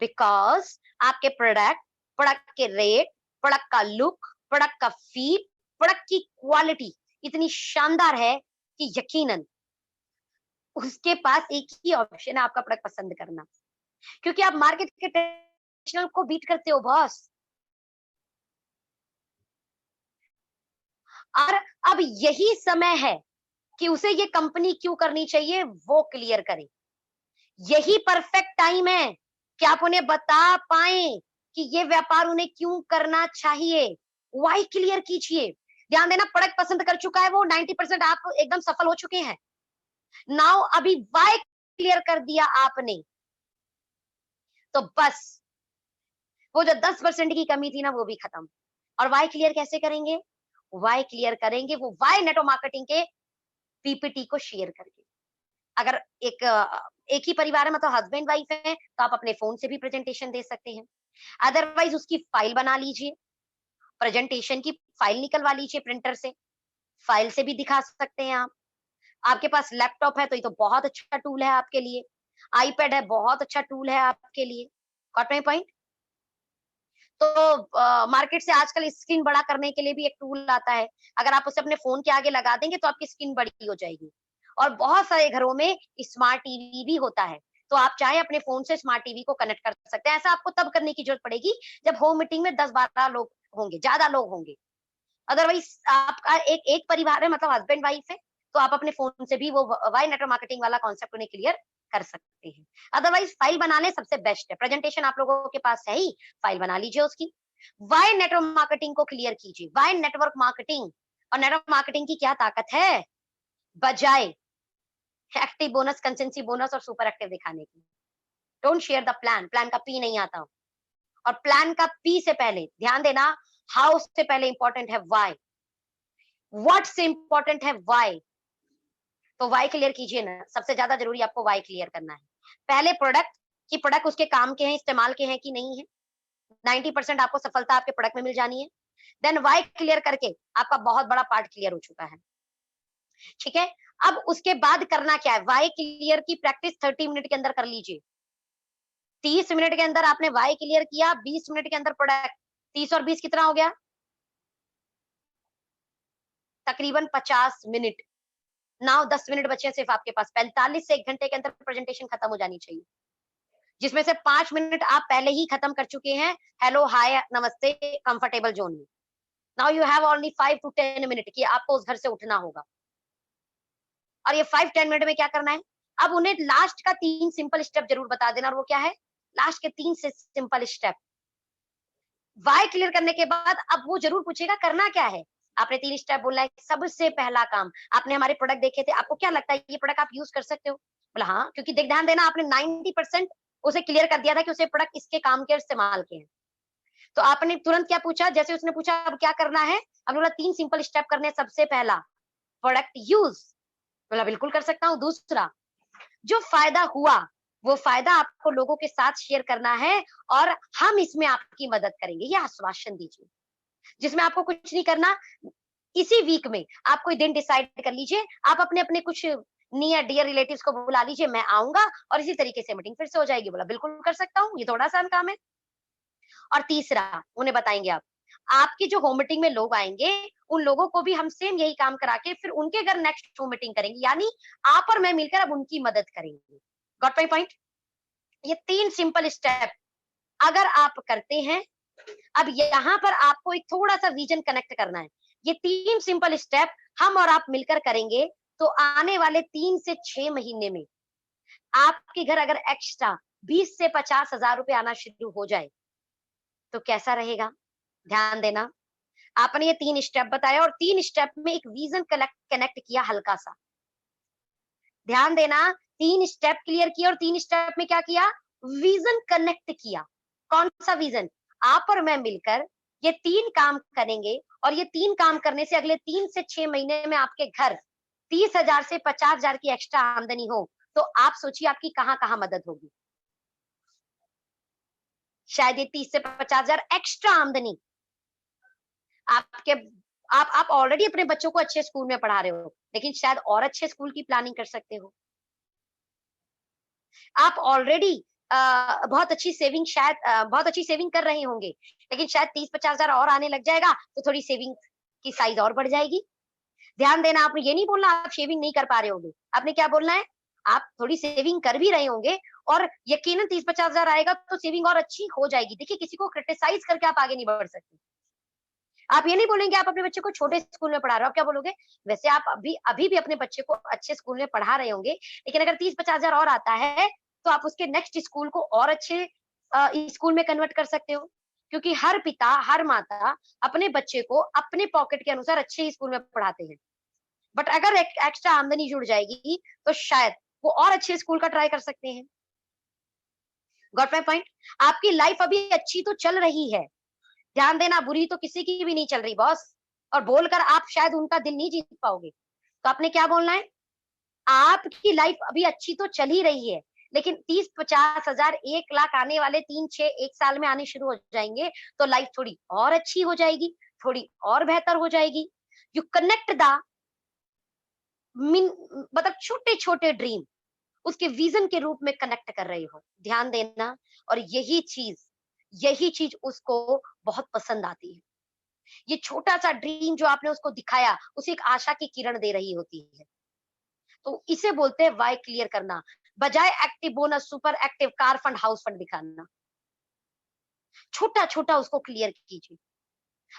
बिकॉज आपके प्रोडक्ट के रेट, प्रोडक्ट का लुक, प्रोडक्ट का फील, प्रोडक्ट की क्वालिटी इतनी शानदार है कि यकीनन उसके पास एक ही ऑप्शन है, आपका प्रोडक्ट पसंद करना। क्योंकि आप मार्केट के ट्रेडिशनल को बीट करते हो बॉस। और अब यही समय है कि उसे ये कंपनी क्यों करनी चाहिए वो क्लियर करे। यही परफेक्ट टाइम है कि आप उन्हें बता पाए कि ये व्यापार उन्हें क्यों करना चाहिए। वाई क्लियर कीजिए। ध्यान देना, प्रोडक्ट पसंद कर चुका है वो, 90% आप एकदम सफल हो चुके हैं। नाउ अभी वाई क्लियर कर दिया आपने, तो बस वो जो 10% की कमी थी ना, वो भी खत्म। और वाई क्लियर कैसे करेंगे? वाई क्लियर करेंगे वो वाई नेटवर्क मार्केटिंग के पीपीटी को शेयर करके। अगर एक ही परिवार है, मतलब हस्बैंड वाइफ है, तो आप अपने फोन से भी प्रेजेंटेशन दे सकते हैं। अदरवाइज उसकी फाइल बना लीजिए, प्रेजेंटेशन की फाइल निकलवा लीजिए प्रिंटर से, फाइल से भी दिखा सकते हैं आप। आपके पास लैपटॉप है तो ये तो बहुत अच्छा टूल है आपके लिए। आईपैड है, बहुत अच्छा टूल है आपके लिए। Got my point? तो मार्केट से आजकल स्क्रीन बड़ा करने के लिए भी एक टूल आता है। अगर आप उसे अपने फोन के आगे लगा देंगे तो आपकी स्क्रीन बड़ी हो जाएगी। और बहुत सारे घरों में स्मार्ट टीवी भी होता है, तो आप चाहे अपने फोन से स्मार्ट टीवी को कनेक्ट कर सकते हैं। ऐसा आपको तब करने की जरूरत पड़ेगी जब होम मीटिंग में 10-12 लोग होंगे, ज्यादा लोग होंगे। अदरवाइज आपका एक एक परिवार है, मतलब हस्बैंड वाइफ है, तो आप अपने फोन से भी वो वाई नेटवर्क मार्केटिंग वाला कॉन्सेप्ट उन्हें क्लियर कर सकते हैं। अदरवाइज फाइल बनाने सबसे बेस्ट है। प्रेजेंटेशन आप लोगों के पास है ही, फाइल बना लीजिए उसकी। वाई नेटवर्क मार्केटिंग को क्लियर कीजिए। वाई नेटवर्क मार्केटिंग, और नेटवर्क मार्केटिंग की क्या ताकत है बजाय एक्टिव बोनस, कंसेंसी बोनस और सुपर एक्टिव दिखाने की। Don't share the plan, plan का पी नहीं आता। और प्लान का पी से पहले ध्यान देना, हाउ से पहले इंपॉर्टेंट है वाई, व्हाट से इंपॉर्टेंट है वाई। तो वाई क्लियर कीजिए ना, सबसे ज्यादा जरूरी आपको वाई क्लियर करना है। पहले प्रोडक्ट, कि प्रोडक्ट उसके काम के हैं, इस्तेमाल के हैं कि नहीं है। 90% आपको सफलता आपके प्रोडक्ट में मिल जानी है। देन वाई क्लियर करके आपका बहुत बड़ा पार्ट क्लियर हो चुका है। ठीक है, अब उसके बाद करना क्या है? वाई क्लियर की प्रैक्टिस 30 मिनट के अंदर कर लीजिए। 30 मिनट के अंदर आपने वाई क्लियर किया, 20 मिनट के अंदर प्रोडक्ट। 30 और 20 कितना हो गया? तकरीबन 50 मिनट। नाउ 10 मिनट बचे हैं सिर्फ आपके पास। 45 से 1 घंटे के अंदर प्रेजेंटेशन खत्म हो जानी चाहिए, जिसमें से 5 मिनट आप पहले ही खत्म कर चुके हैं हेलो हाय नमस्ते कंफर्टेबल जोन में। Now you have only 5 to 10 minute कि आपको उस घर से उठना होगा, और ये 5-10 मिनट में क्या करना है? अब उन्हें लास्ट का 3 सिंपल स्टेप जरूर बता देना, और वो क्या है? लास्ट के 3 से सिंपल स्टेप। वाई क्लियर करने के बाद अब वो जरूर पूछेगा करना क्या है। आपने 3 स्टेप बोला है। सबसे पहला काम, आपने हमारे प्रोडक्ट देखे थे, आपको क्या लगता है ये प्रोडक्ट आप यूज कर सकते हो? बोला हाँ, क्योंकि ध्यान देना आपने 90% उसे क्लियर कर दिया था कि उसे प्रोडक्ट इसके काम के इस्तेमाल के हैं। तो आपने तुरंत क्या पूछा? जैसे उसने पूछा अब क्या करना है, अब बोला 3 सिंपल स्टेप करने। सबसे पहला प्रोडक्ट यूज, बोला बिल्कुल कर सकता हूँ। दूसरा, जो फायदा हुआ वो फायदा आपको लोगों के साथ शेयर करना है, और हम इसमें आपकी मदद करेंगे, ये आश्वासन दीजिए, जिसमें आपको कुछ नहीं करना। इसी वीक में आप कोई दिन डिसाइड कर लीजिए, आप अपने अपने कुछ नियर डियर रिलेटिव्स को बुला लीजिए, मैं आऊंगा और इसी तरीके से मीटिंग फिर से हो जाएगी। बोला बिल्कुल कर सकता हूँ, ये थोड़ा आसान काम है। और तीसरा, उन्हें बताएंगे आप, आपकी जो होम मीटिंग में लोग आएंगे उन लोगों को भी हम सेम यही काम करा के फिर उनके घर नेक्स्ट होम मीटिंग करेंगे, यानी आप और मैं मिलकर अब उनकी मदद करेंगे। Got my point? ये 3 सिंपल स्टेप अगर आप करते हैं, अब यहाँ पर आपको एक थोड़ा सा विजन कनेक्ट करना है। ये 3 सिंपल स्टेप हम और आप मिलकर करेंगे तो आने वाले 3 से 6 महीने में आपके घर अगर एक्स्ट्रा 20 से 50,000 रुपए आना शुरू हो जाए तो कैसा रहेगा? ध्यान देना, आपने ये 3 स्टेप बताया और 3 स्टेप में एक विजन कनेक्ट किया हल्का सा। ध्यान देना, 3 स्टेप क्लियर किया और 3 स्टेप में क्या किया? विजन कनेक्ट किया। कौन सा विजन? आप और मैं मिलकर ये 3 काम करेंगे, और ये 3 काम करने से अगले 3 से 6 महीने में आपके घर 30,000 से 50,000 की एक्स्ट्रा आमदनी हो, तो आप सोचिए आपकी कहाँ कहाँ मदद होगी। शायद ये 30 से 50,000 एक्स्ट्रा आमदनी आपके, आप ऑलरेडी अपने बच्चों को अच्छे स्कूल में पढ़ा रहे हो, लेकिन शायद और अच्छे स्कूल की प्लानिंग कर सकते हो। आप ऑलरेडी बहुत अच्छी सेविंग, शायद बहुत अच्छी सेविंग कर रहे होंगे, लेकिन शायद 30-50,000 और आने लग जाएगा तो थोड़ी सेविंग की साइज और बढ़ जाएगी। ध्यान देना, आपने ये नहीं बोलना आप सेविंग नहीं कर पा रहे होंगे, आपने क्या बोलना है? आप थोड़ी सेविंग कर भी रहे होंगे, और यकीनन 30-50,000 आएगा तो सेविंग और अच्छी हो जाएगी। देखिए, किसी को क्रिटिसाइज करके आप आगे नहीं बढ़ सकते। आप ये नहीं बोलेंगे आप अपने बच्चे को छोटे स्कूल में पढ़ा रहे हो, आप क्या बोलोगे? वैसे आप अभी भी अपने बच्चे को अच्छे स्कूल में पढ़ा रहे होंगे, लेकिन अगर 30-50,000 और आता है तो आप उसके नेक्स्ट स्कूल को और अच्छे स्कूल में कन्वर्ट कर सकते हो, क्योंकि हर पिता हर माता अपने बच्चे को अपने पॉकेट के अनुसार अच्छे स्कूल में पढ़ाते हैं। बट अगर एक एक्स्ट्रा आमदनी जुड़ जाएगी तो शायद वो और अच्छे स्कूल का ट्राई कर सकते हैं। Got my point? आपकी लाइफ अभी अच्छी तो चल रही है, ध्यान देना, बुरी तो किसी की भी नहीं चल रही बॉस, और बोलकर आप शायद उनका दिल नहीं जीत पाओगे। तो आपने क्या बोलना है? आपकी लाइफ अभी अच्छी तो चल ही रही है, लेकिन 30-50,000 1 लाख आने वाले 3-6 1 साल में आने शुरू हो जाएंगे, तो लाइफ थोड़ी और अच्छी हो जाएगी, थोड़ी और बेहतर हो जाएगी। यू कनेक्ट द मतलब छोटे छोटे ड्रीम उसके विजन के रूप में कनेक्ट कर रहे हो। ध्यान देना, और यही चीज उसको बहुत पसंद आती है। ये छोटा सा ड्रीम जो आपने उसको दिखाया, उसे एक आशा की किरण दे रही होती है। तो इसे बोलते हैं वाई क्लियर करना, बजाय active bonus super active car fund house fund दिखाना। छोटा छोटा उसको क्लियर कीजिए।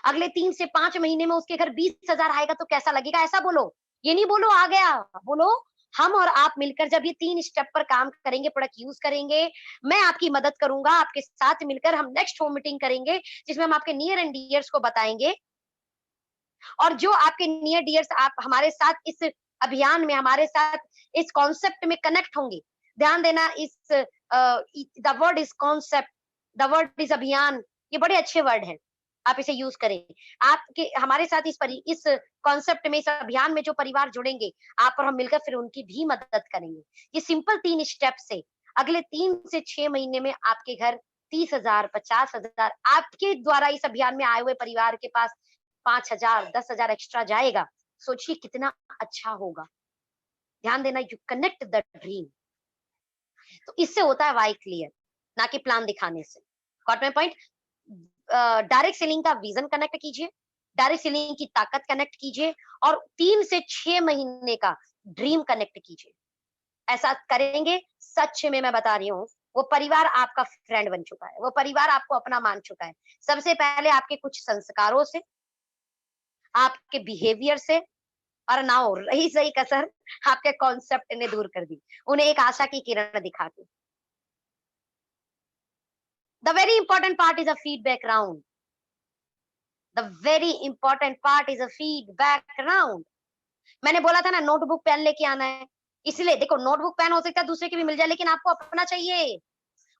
अगले 3 से 5 महीने में उसके घर 20,000 आएगा तो कैसा लगेगा, ऐसा बोलो। ये नहीं बोलो आ गया, बोलो हम और आप मिलकर जब ये 3 स्टेप पर काम करेंगे, प्रोडक्ट यूज करेंगे, मैं आपकी मदद करूंगा, आपके साथ मिलकर हम नेक्स्ट होम मीटिंग करेंगे, जिसमें हम आपके नियर एंड डियर्स को बताएंगे, और जो आपके नियर डियर्स आप हमारे साथ इस अभियान में, हमारे साथ इस कॉन्सेप्ट में कनेक्ट होंगे। ध्यान देना, इस the word is concept, the word is अभियान, ये बड़े अच्छे वर्ड हैं, आप इसे यूज करें। आपके हमारे साथ इस कॉन्सेप्ट में, इस अभियान में जो परिवार जुड़ेंगे, आप और हम मिलकर फिर उनकी भी मदद करेंगे। ये सिंपल 3 स्टेप से अगले 3 से 6 महीने में आपके घर 30,000 50,000, आपके द्वारा इस अभियान में आए हुए परिवार के पास 5,000 10,000 एक्स्ट्रा जाएगा। सोचिए कितना अच्छा होगा। ध्यान देना, यू कनेक्ट द ड्रीम। तो इससे होता है वाई क्लियर। ना कि प्लान दिखाने से। Got my point? Direct selling का विजन कनेक्ट कीजिए, डायरेक्ट सेलिंग की ताकत कनेक्ट कीजिए, और 3 से 6 महीने का ड्रीम कनेक्ट कीजिए। ऐसा करेंगे, सच में मैं बता रही हूँ, वो परिवार आपका फ्रेंड बन चुका है, वो परिवार आपको अपना मान चुका है। सबसे पहले आपके कुछ संस्कारों से, आपके बिहेवियर से, और नाउ रही सही कसर, आपके कॉन्सेप्ट ने दूर कर दी, उन्हें एक आशा की किरण दिखा के। The very important part is a feedback round. The very important part is a feedback round. मैंने बोला था ना, नोटबुक पेन लेके आना है। इसलिए देखो, नोटबुक पेन हो सकता है दूसरे की भी मिल जाए, लेकिन आपको अपना चाहिए।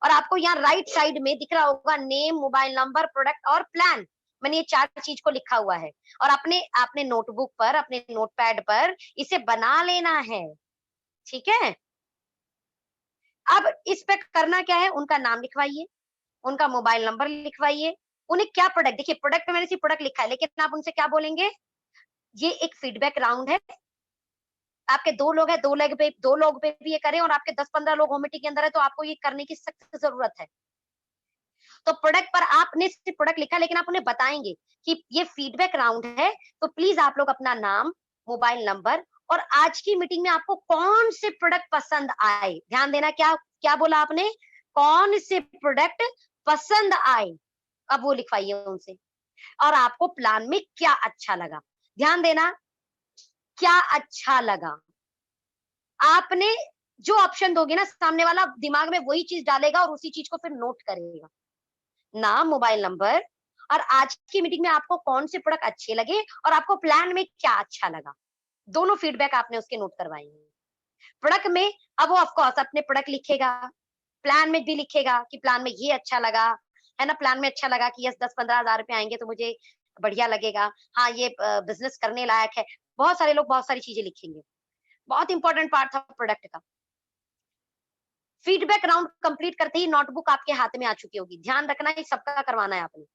और आपको यहाँ राइट साइड में दिख रहा होगा नेम, मोबाइल नंबर, प्रोडक्ट और प्लान। मैंने ये 4 चीज को लिखा हुआ है, और अपने अपने नोटबुक पर, अपने नोटपैड पर इसे बना लेना है। ठीक है? अब इस पे करना क्या है, उनका नाम लिखवाइए, उनका मोबाइल नंबर लिखवाइए, उन्हें क्या प्रोडक्ट, देखिए प्रोडक्ट में मैंने सिर्फ प्रोडक्ट लिखा है, लेकिन आप उनसे क्या बोलेंगे, ये एक फीडबैक राउंड है। आपके 2 लोग हैं, 2 लोग पे भी ये करें, और आपके 10-15 लोग होम मीटिंग के अंदर है, तो आपको ये करने की सख्त जरूरत है। तो प्रोडक्ट पर आपने सिर्फ प्रोडक्ट लिखा, लेकिन आप उन्हें बताएंगे कि ये फीडबैक राउंड है, तो प्लीज आप लोग अपना नाम, मोबाइल नंबर, और आज की मीटिंग में आपको कौन से प्रोडक्ट पसंद आए, ध्यान देना, क्या क्या बोला आपने, कौन से प्रोडक्ट पसंद आए, अब वो लिखवाइए उनसे। और आपको प्लान में क्या अच्छा लगा, ध्यान देना, क्या अच्छा लगा। आपने जो ऑप्शन दोगे ना, सामने वाला दिमाग में वही चीज डालेगा और उसी चीज को फिर नोट करेगा। नाम, मोबाइल नंबर, और आज की मीटिंग में आपको कौन से प्रोडक्ट अच्छे लगे और आपको प्लान में क्या अच्छा लगा, दोनों फीडबैक आपने उसके नोट करवाएंगे। प्रोडक्ट में अब वो ऑफकोर्स अपने प्रोडक्ट लिखेगा, प्लान में भी लिखेगा कि प्लान में ये अच्छा लगा, है ना, प्लान में अच्छा लगा कि यस 10-15 हजार रुपए आएंगे तो मुझे बढ़िया लगेगा, हाँ ये बिजनेस करने लायक है। बहुत सारे लोग बहुत सारी चीजें लिखेंगे। बहुत इंपॉर्टेंट पार्ट था प्रोडक्ट का। फीडबैक राउंड कंप्लीट करते ही नोटबुक आपके हाथ में आ चुकी होगी। ध्यान रखना, ये सबका करवाना है आपने।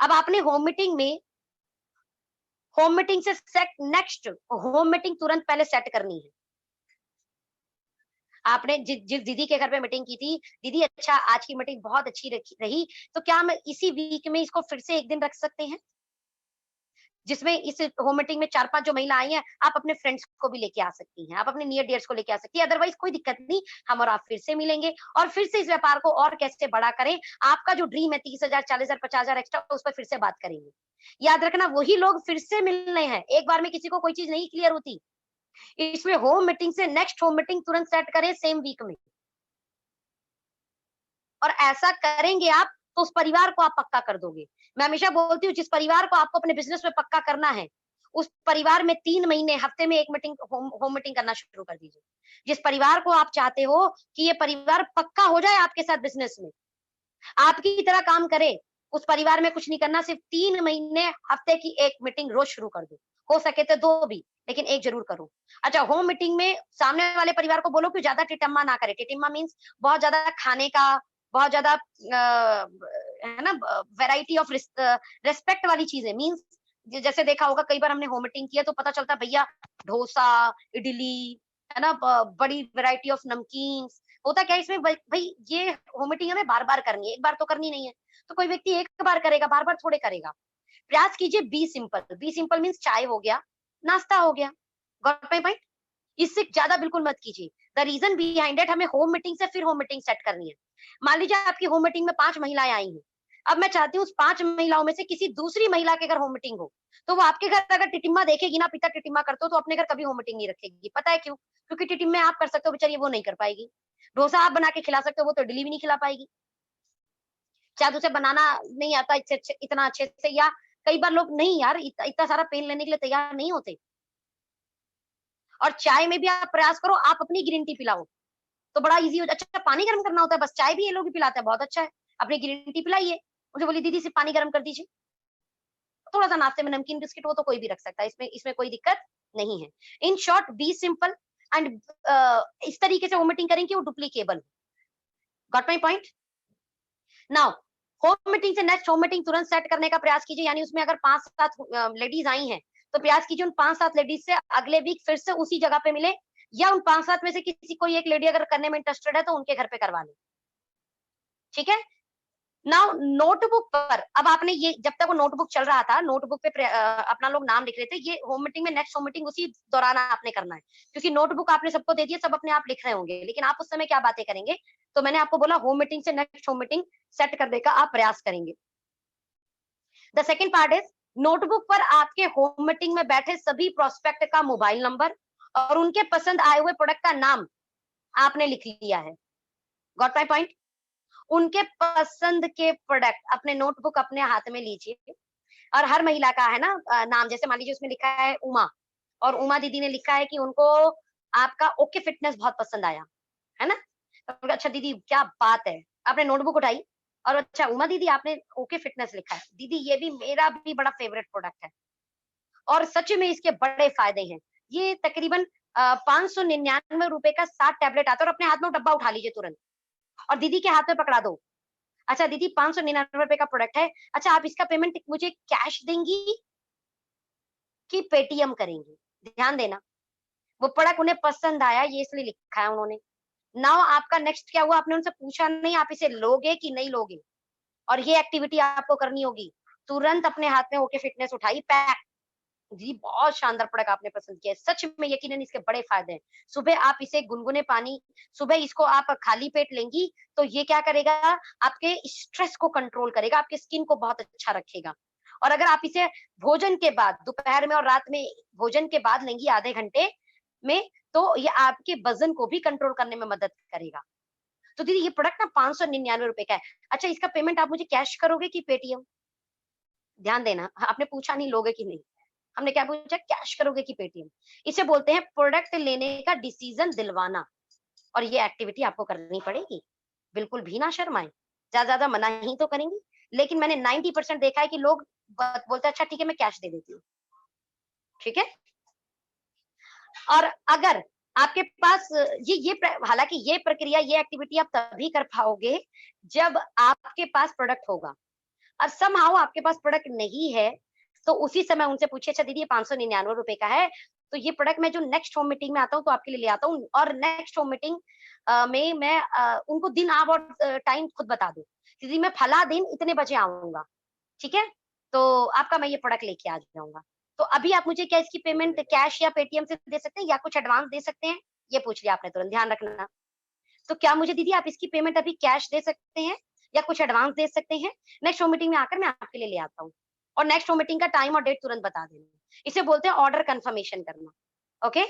अब आपने होम मीटिंग से सेट नेक्स्ट होम मीटिंग तुरंत पहले सेट करनी है। आपने जिस दीदी के घर पे मीटिंग की थी, दीदी अच्छा आज की मीटिंग बहुत अच्छी रही, तो क्या हम इसी वीक में इसको फिर से एक दिन रख सकते हैं, जिसमें इस होम मीटिंग में 4-5 जो महिला आई हैं, आप अपने फ्रेंड्स को भी लेके आ सकती हैं, आप अपने नियर डियर्स को लेके आ सकती हैं। अदरवाइज कोई दिक्कत नहीं, हम और आप फिर से मिलेंगे और फिर से इस व्यापार को और कैसे बड़ा करें। आपका जो ड्रीम है 30,000, 40,000, 50,000 एक्स्ट्रा, उस पर फिर से बात करेंगे। याद रखना, वही लोग फिर से मिलने हैं, एक बार में किसी को कोई चीज नहीं क्लियर होती। इसमें होम मीटिंग से नेक्स्ट होम मीटिंग तुरंत सेट करें सेम वीक में, और ऐसा करेंगे आप तो उस परिवार को आप पक्का कर दोगे। मैं हमेशा बोलती हूँ, जिस परिवार को आपको अपने बिजनेस में पक्का करना है, उस परिवार में 3 महीने हफ्ते में 1 मीटिंग होम मीटिंग करना शुरू कर दीजिए। जिस परिवार को आप चाहते हो कि ये परिवार पक्का हो जाए आपके साथ बिजनेस में, आपकी तरह काम करे, उस परिवार में कुछ नहीं करना, सिर्फ 3 महीने हफ्ते की 1 मीटिंग रोज शुरू कर दो। हो सके तो 2 भी, लेकिन 1 जरूर करो। अच्छा, होम मीटिंग में सामने वाले परिवार को बोलो कि ज्यादा टिटम्मा ना करे। टिटम्मा मीन्स बहुत ज्यादा खाने का, बहुत ज्यादा है ना, वैरायटी ऑफ रेस्पेक्ट वाली चीजें। मीन्स जैसे देखा होगा, कई बार हमने होम मीटिंग किया तो पता चलता भैया डोसा, इडली, है ना, बड़ी वैरायटी ऑफ नमकीन। होता क्या है इसमें, भाई ये होम मीटिंग हमें बार बार करनी है, एक बार तो करनी नहीं है। तो कोई व्यक्ति एक बार करेगा, बार बार थोड़े करेगा। प्रयास कीजिए be simple. Be simple means चाय हो गया, नाश्ता हो गया, गॉट माय पॉइंट। इससे ज्यादा बिल्कुल मत कीजिए। द रीजन बिहाइंड इट, हमें होम मीटिंग से फिर होम मीटिंग सेट करनी है। मान लीजिए आपकी होम मीटिंग में 5 महिलाएं आई हैं। अब मैं चाहती हूँ उस 5 महिलाओं में से किसी दूसरी महिला के घर होम मीटिंग हो, तो वो आपके घर अगर टिटिम्मा देखेगी ना, पिता टिटिम्मा करते हो, तो अपने घर कभी होम मीटिंग नहीं रखेगी। पता है क्यों? क्योंकि टिटिम्मे आप कर सकते हो, बेचारी वो नहीं कर पाएगी। डोसा आप बना के खिला सकते हो, वो तो इडली भी नहीं खिला पाएगी। शायद उसे बनाना नहीं आता इतना अच्छे से, या कई बार लोग नहीं यार इतना सारा पेन लेने के लिए तैयार नहीं होते। और चाय में भी आप प्रयास करो, आप अपनी ग्रीन टी पिलाओ, तो बड़ा इजी हो। अच्छा, पानी गर्म करना होता है बस, चाय भी ये लोग भी पिलाते हैं, बहुत अच्छा है। अपनी ग्रीन टी पिलाइए, मुझे बोली दीदी सिर्फ पानी गर्म कर दीजिए। थोड़ा सा नाश्ते में नमकीन बिस्किट हो तो कोई भी रख सकता है, इसमें इसमें कोई दिक्कत नहीं है। In short, be simple and इस तरीके से वो मीटिंग करें कि वो duplicable. Got my point? Now home meeting से नेक्स्ट होम मीटिंग तुरंत सेट करने का प्रयास कीजिए। यानी उसमें अगर 5-7 लेडीज आई हैं, तो प्रयास कीजिए उन 5-7 लेडीज से अगले वीक फिर से उसी जगह पे मिले, या उन 5-7 में से किसी कोई एक लेडी अगर करने में इंटरेस्टेड है तो उनके घर पे करवा ले। ठीक है। नाउ नोटबुक पर अब आपने ये जब तक वो नोटबुक चल रहा था, नोटबुक पे अपना लोग नाम लिख रहे थे। ये होम मीटिंग में नेक्स्ट होम मीटिंग उसी दौरान आपने करना है, क्योंकि नोटबुक आपने सबको दे दी है, सब अपने आप लिख रहे होंगे, लेकिन आप उस समय क्या बातें करेंगे। तो मैंने आपको बोला होम मीटिंग से नेक्स्ट होम मीटिंग सेट करने का आप प्रयास करेंगे। The second part is notebook पर आपके होम मीटिंग में बैठे सभी प्रोस्पेक्ट का मोबाइल नंबर और उनके पसंद आए हुए प्रोडक्ट का नाम आपने लिख लिया है। Got my point. उनके पसंद के प्रोडक्ट अपने नोटबुक अपने हाथ में लीजिए और हर महिला का है ना नाम, जैसे मान लीजिए उसमें लिखा है उमा, और उमा दीदी ने लिखा है कि उनको आपका ओके फिटनेस बहुत पसंद आया, है ना। तो अच्छा दीदी क्या बात है, आपने नोटबुक उठाई और अच्छा उमा दीदी आपने ओके फिटनेस लिखा है, दीदी ये भी मेरा भी बड़ा फेवरेट प्रोडक्ट है और सच में इसके बड़े फायदे हैं। ये तकरीबन 599 रुपए का 7 टैबलेट आता है और अपने हाथ में वो डब्बा उठा लीजिए तुरंत और दीदी के हाथ में पकड़ा दो। अच्छा दीदी 599 रुपए का प्रोडक्ट है, अच्छा आप इसका पेमेंट मुझे कैश देंगी कि पेटीएम करेंगी। ध्यान देना, वो प्रोडक्ट उन्हें पसंद आया ये इसलिए लिखा है उन्होंने। नाउ आपका नेक्स्ट क्या हुआ, आपने उनसे पूछा नहीं आप इसे लोगे कि नहीं लोगे, और ये एक्टिविटी आपको करनी होगी। तुरंत अपने हाथ में ओके फिटनेस उठाई, पैक। जी बहुत शानदार प्रोडक्ट आपने पसंद किया, सच में यकीनन इसके बड़े फायदे हैं। सुबह आप इसे गुनगुने पानी, सुबह इसको आप खाली पेट लेंगी तो ये क्या करेगा, आपके स्ट्रेस को कंट्रोल करेगा, आपके स्किन को बहुत अच्छा रखेगा। और अगर आप इसे भोजन के बाद, दोपहर में और रात में भोजन के बाद लेंगी आधे घंटे में, तो ये आपके वजन को भी कंट्रोल करने में मदद करेगा। तो दीदी ये प्रोडक्ट ना 599 रुपए का है, अच्छा इसका पेमेंट आप मुझे कैश करोगे कि पेटीएम। ध्यान देना, आपने पूछा नहीं लोगे कि नहीं, हमने क्या पूछा कैश करोगे कि पेटीएम। इसे बोलते हैं प्रोडक्ट लेने का डिसीजन दिलवाना, और ये एक्टिविटी आपको करनी पड़ेगी, बिल्कुल भी ना शर्माएं। ज्यादा ज्यादा मना ही तो करेंगी, लेकिन मैंने 90% देखा है कि लोग बोलते हैं अच्छा ठीक है मैं कैश दे देती हूँ, ठीक है। और अगर आपके पास हालांकि ये प्रक्रिया ये एक्टिविटी आप तभी कर पाओगे जब आपके पास प्रोडक्ट होगा, और समहाउ आपके पास प्रोडक्ट नहीं है, तो उसी समय उनसे पूछिए अच्छा दीदी ये 599 रुपए का है, तो ये प्रोडक्ट मैं जो नेक्स्ट होम मीटिंग में आता हूँ तो आपके लिए ले आता हूँ, और नेक्स्ट होम मीटिंग में मैं उनको दिन आप और टाइम खुद बता दूं, दीदी मैं फला दिन इतने बजे आऊंगा, ठीक है, तो आपका मैं ये प्रोडक्ट लेके आ जाऊंगा। तो अभी आप मुझे क्या इसकी पेमेंट कैश या पेटीएम से दे सकते हैं या कुछ एडवांस दे सकते हैं, ये पूछ लिया आपने तुरंत, ध्यान रखना। तो क्या मुझे दीदी आप इसकी पेमेंट अभी कैश दे सकते हैं या कुछ एडवांस दे सकते हैं, नेक्स्ट होम मीटिंग में आकर मैं आपके लिए ले आता हूँ, और नेक्स्ट होम मीटिंग का टाइम और डेट तुरंत बता देना। इसे बोलते हैं ऑर्डर कंफर्मेशन करना। ओके।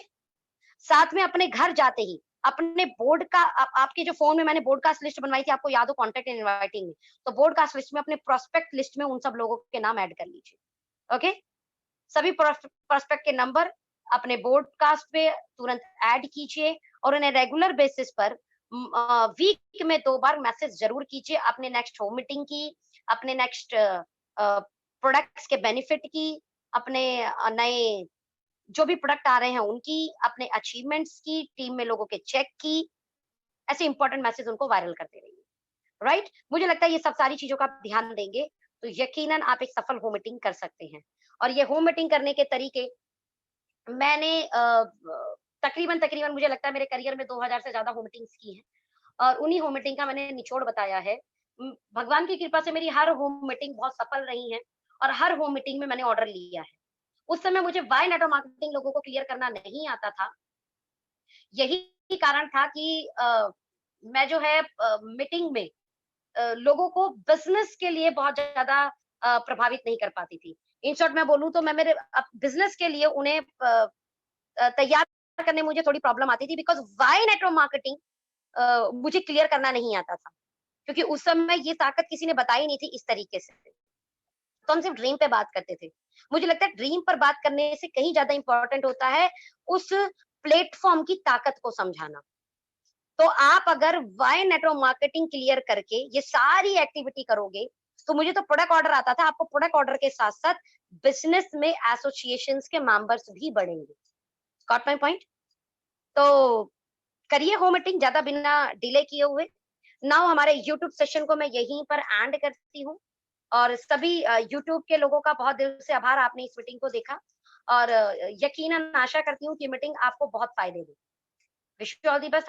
साथ में अपने घर जाते ही अपने बोर्ड का आपके जो फोन में मैंने बोर्डकास्ट लिस्ट बनवाई थी, आपको याद हो कॉन्टेक्ट एंड इनवाइटिंग में, तो बोर्डकास्ट लिस्ट में अपने प्रोस्पेक्ट लिस्ट में उन सब लोगों के नाम ऐड कर लीजिए। ओके। सभी प्रोस्पेक्ट के नंबर अपने बोर्डकास्ट पे तुरंत ऐड कीजिए और उन्हें रेगुलर बेसिस पर वीक में 2 बार मैसेज जरूर कीजिए अपने नेक्स्ट होम मीटिंग की, अपने नेक्स्ट प्रोडक्ट्स के बेनिफिट की, अपने नए जो भी प्रोडक्ट आ रहे हैं उनकी, अपने अचीवमेंट्स की, टीम में लोगों के चेक की, ऐसे इंपॉर्टेंट मैसेज उनको वायरल करते रहिए। राइट, मुझे लगता है ये सब सारी चीजों का आप ध्यान देंगे तो यकीनन आप एक सफल होम मीटिंग कर सकते हैं। और ये होम मीटिंग करने के तरीके मैंने तकरीबन तकरीबन मुझे लगता है मेरे करियर में 2000 से ज्यादा होम मीटिंग्स की हैं, और उन्हीं होम मीटिंग का मैंने निचोड़ बताया है। भगवान की कृपा से मेरी हर होम मीटिंग बहुत सफल रही है, और हर होम मीटिंग में मैंने ऑर्डर लिया है। उस समय मुझे वाई नेटवर्क मार्केटिंग लोगों को क्लियर करना नहीं आता था, यही कारण था कि मैं जो है मीटिंग में लोगों को बिजनेस के लिए बहुत ज्यादा प्रभावित नहीं कर पाती थी। इन शॉर्ट मैं बोलूं तो मैं मेरे बिजनेस के लिए उन्हें तैयार करने में मुझे थोड़ी प्रॉब्लम आती थी, बिकॉज वाई नेटवर्क मार्केटिंग मुझे क्लियर करना नहीं आता था, क्योंकि उस समय ये ताकत किसी ने बताई नहीं थी इस तरीके से। तो हम सिर्फ ड्रीम पे बात करते थे। मुझे लगता है ड्रीम पर बात करने से कहीं ज्यादा इंपॉर्टेंट होता है उस प्लेटफॉर्म की ताकत को समझाना। तो आप अगर वाई नेटवर्क मार्केटिंग क्लियर करके ये सारी एक्टिविटी करोगे, तो मुझे तो प्रोडक्ट ऑर्डर आता था, आपको प्रोडक्ट ऑर्डर के साथ साथ बिजनेस में एसोसिएशंस के मेंबर्स भी बढ़ेंगे। Got my point. तो करिए होम मीटिंग ज्यादा बिना डिले किए हुए। नाउ हमारे यूट्यूब सेशन को मैं यहीं पर एंड करती हूँ, और सभी यूट्यूब के लोगों का बहुत दिल से आभार, आपने इस मीटिंग को देखा, और यकीनन आशा करती हूँ कि मीटिंग आपको बहुत फायदे दे। Wish you all the best.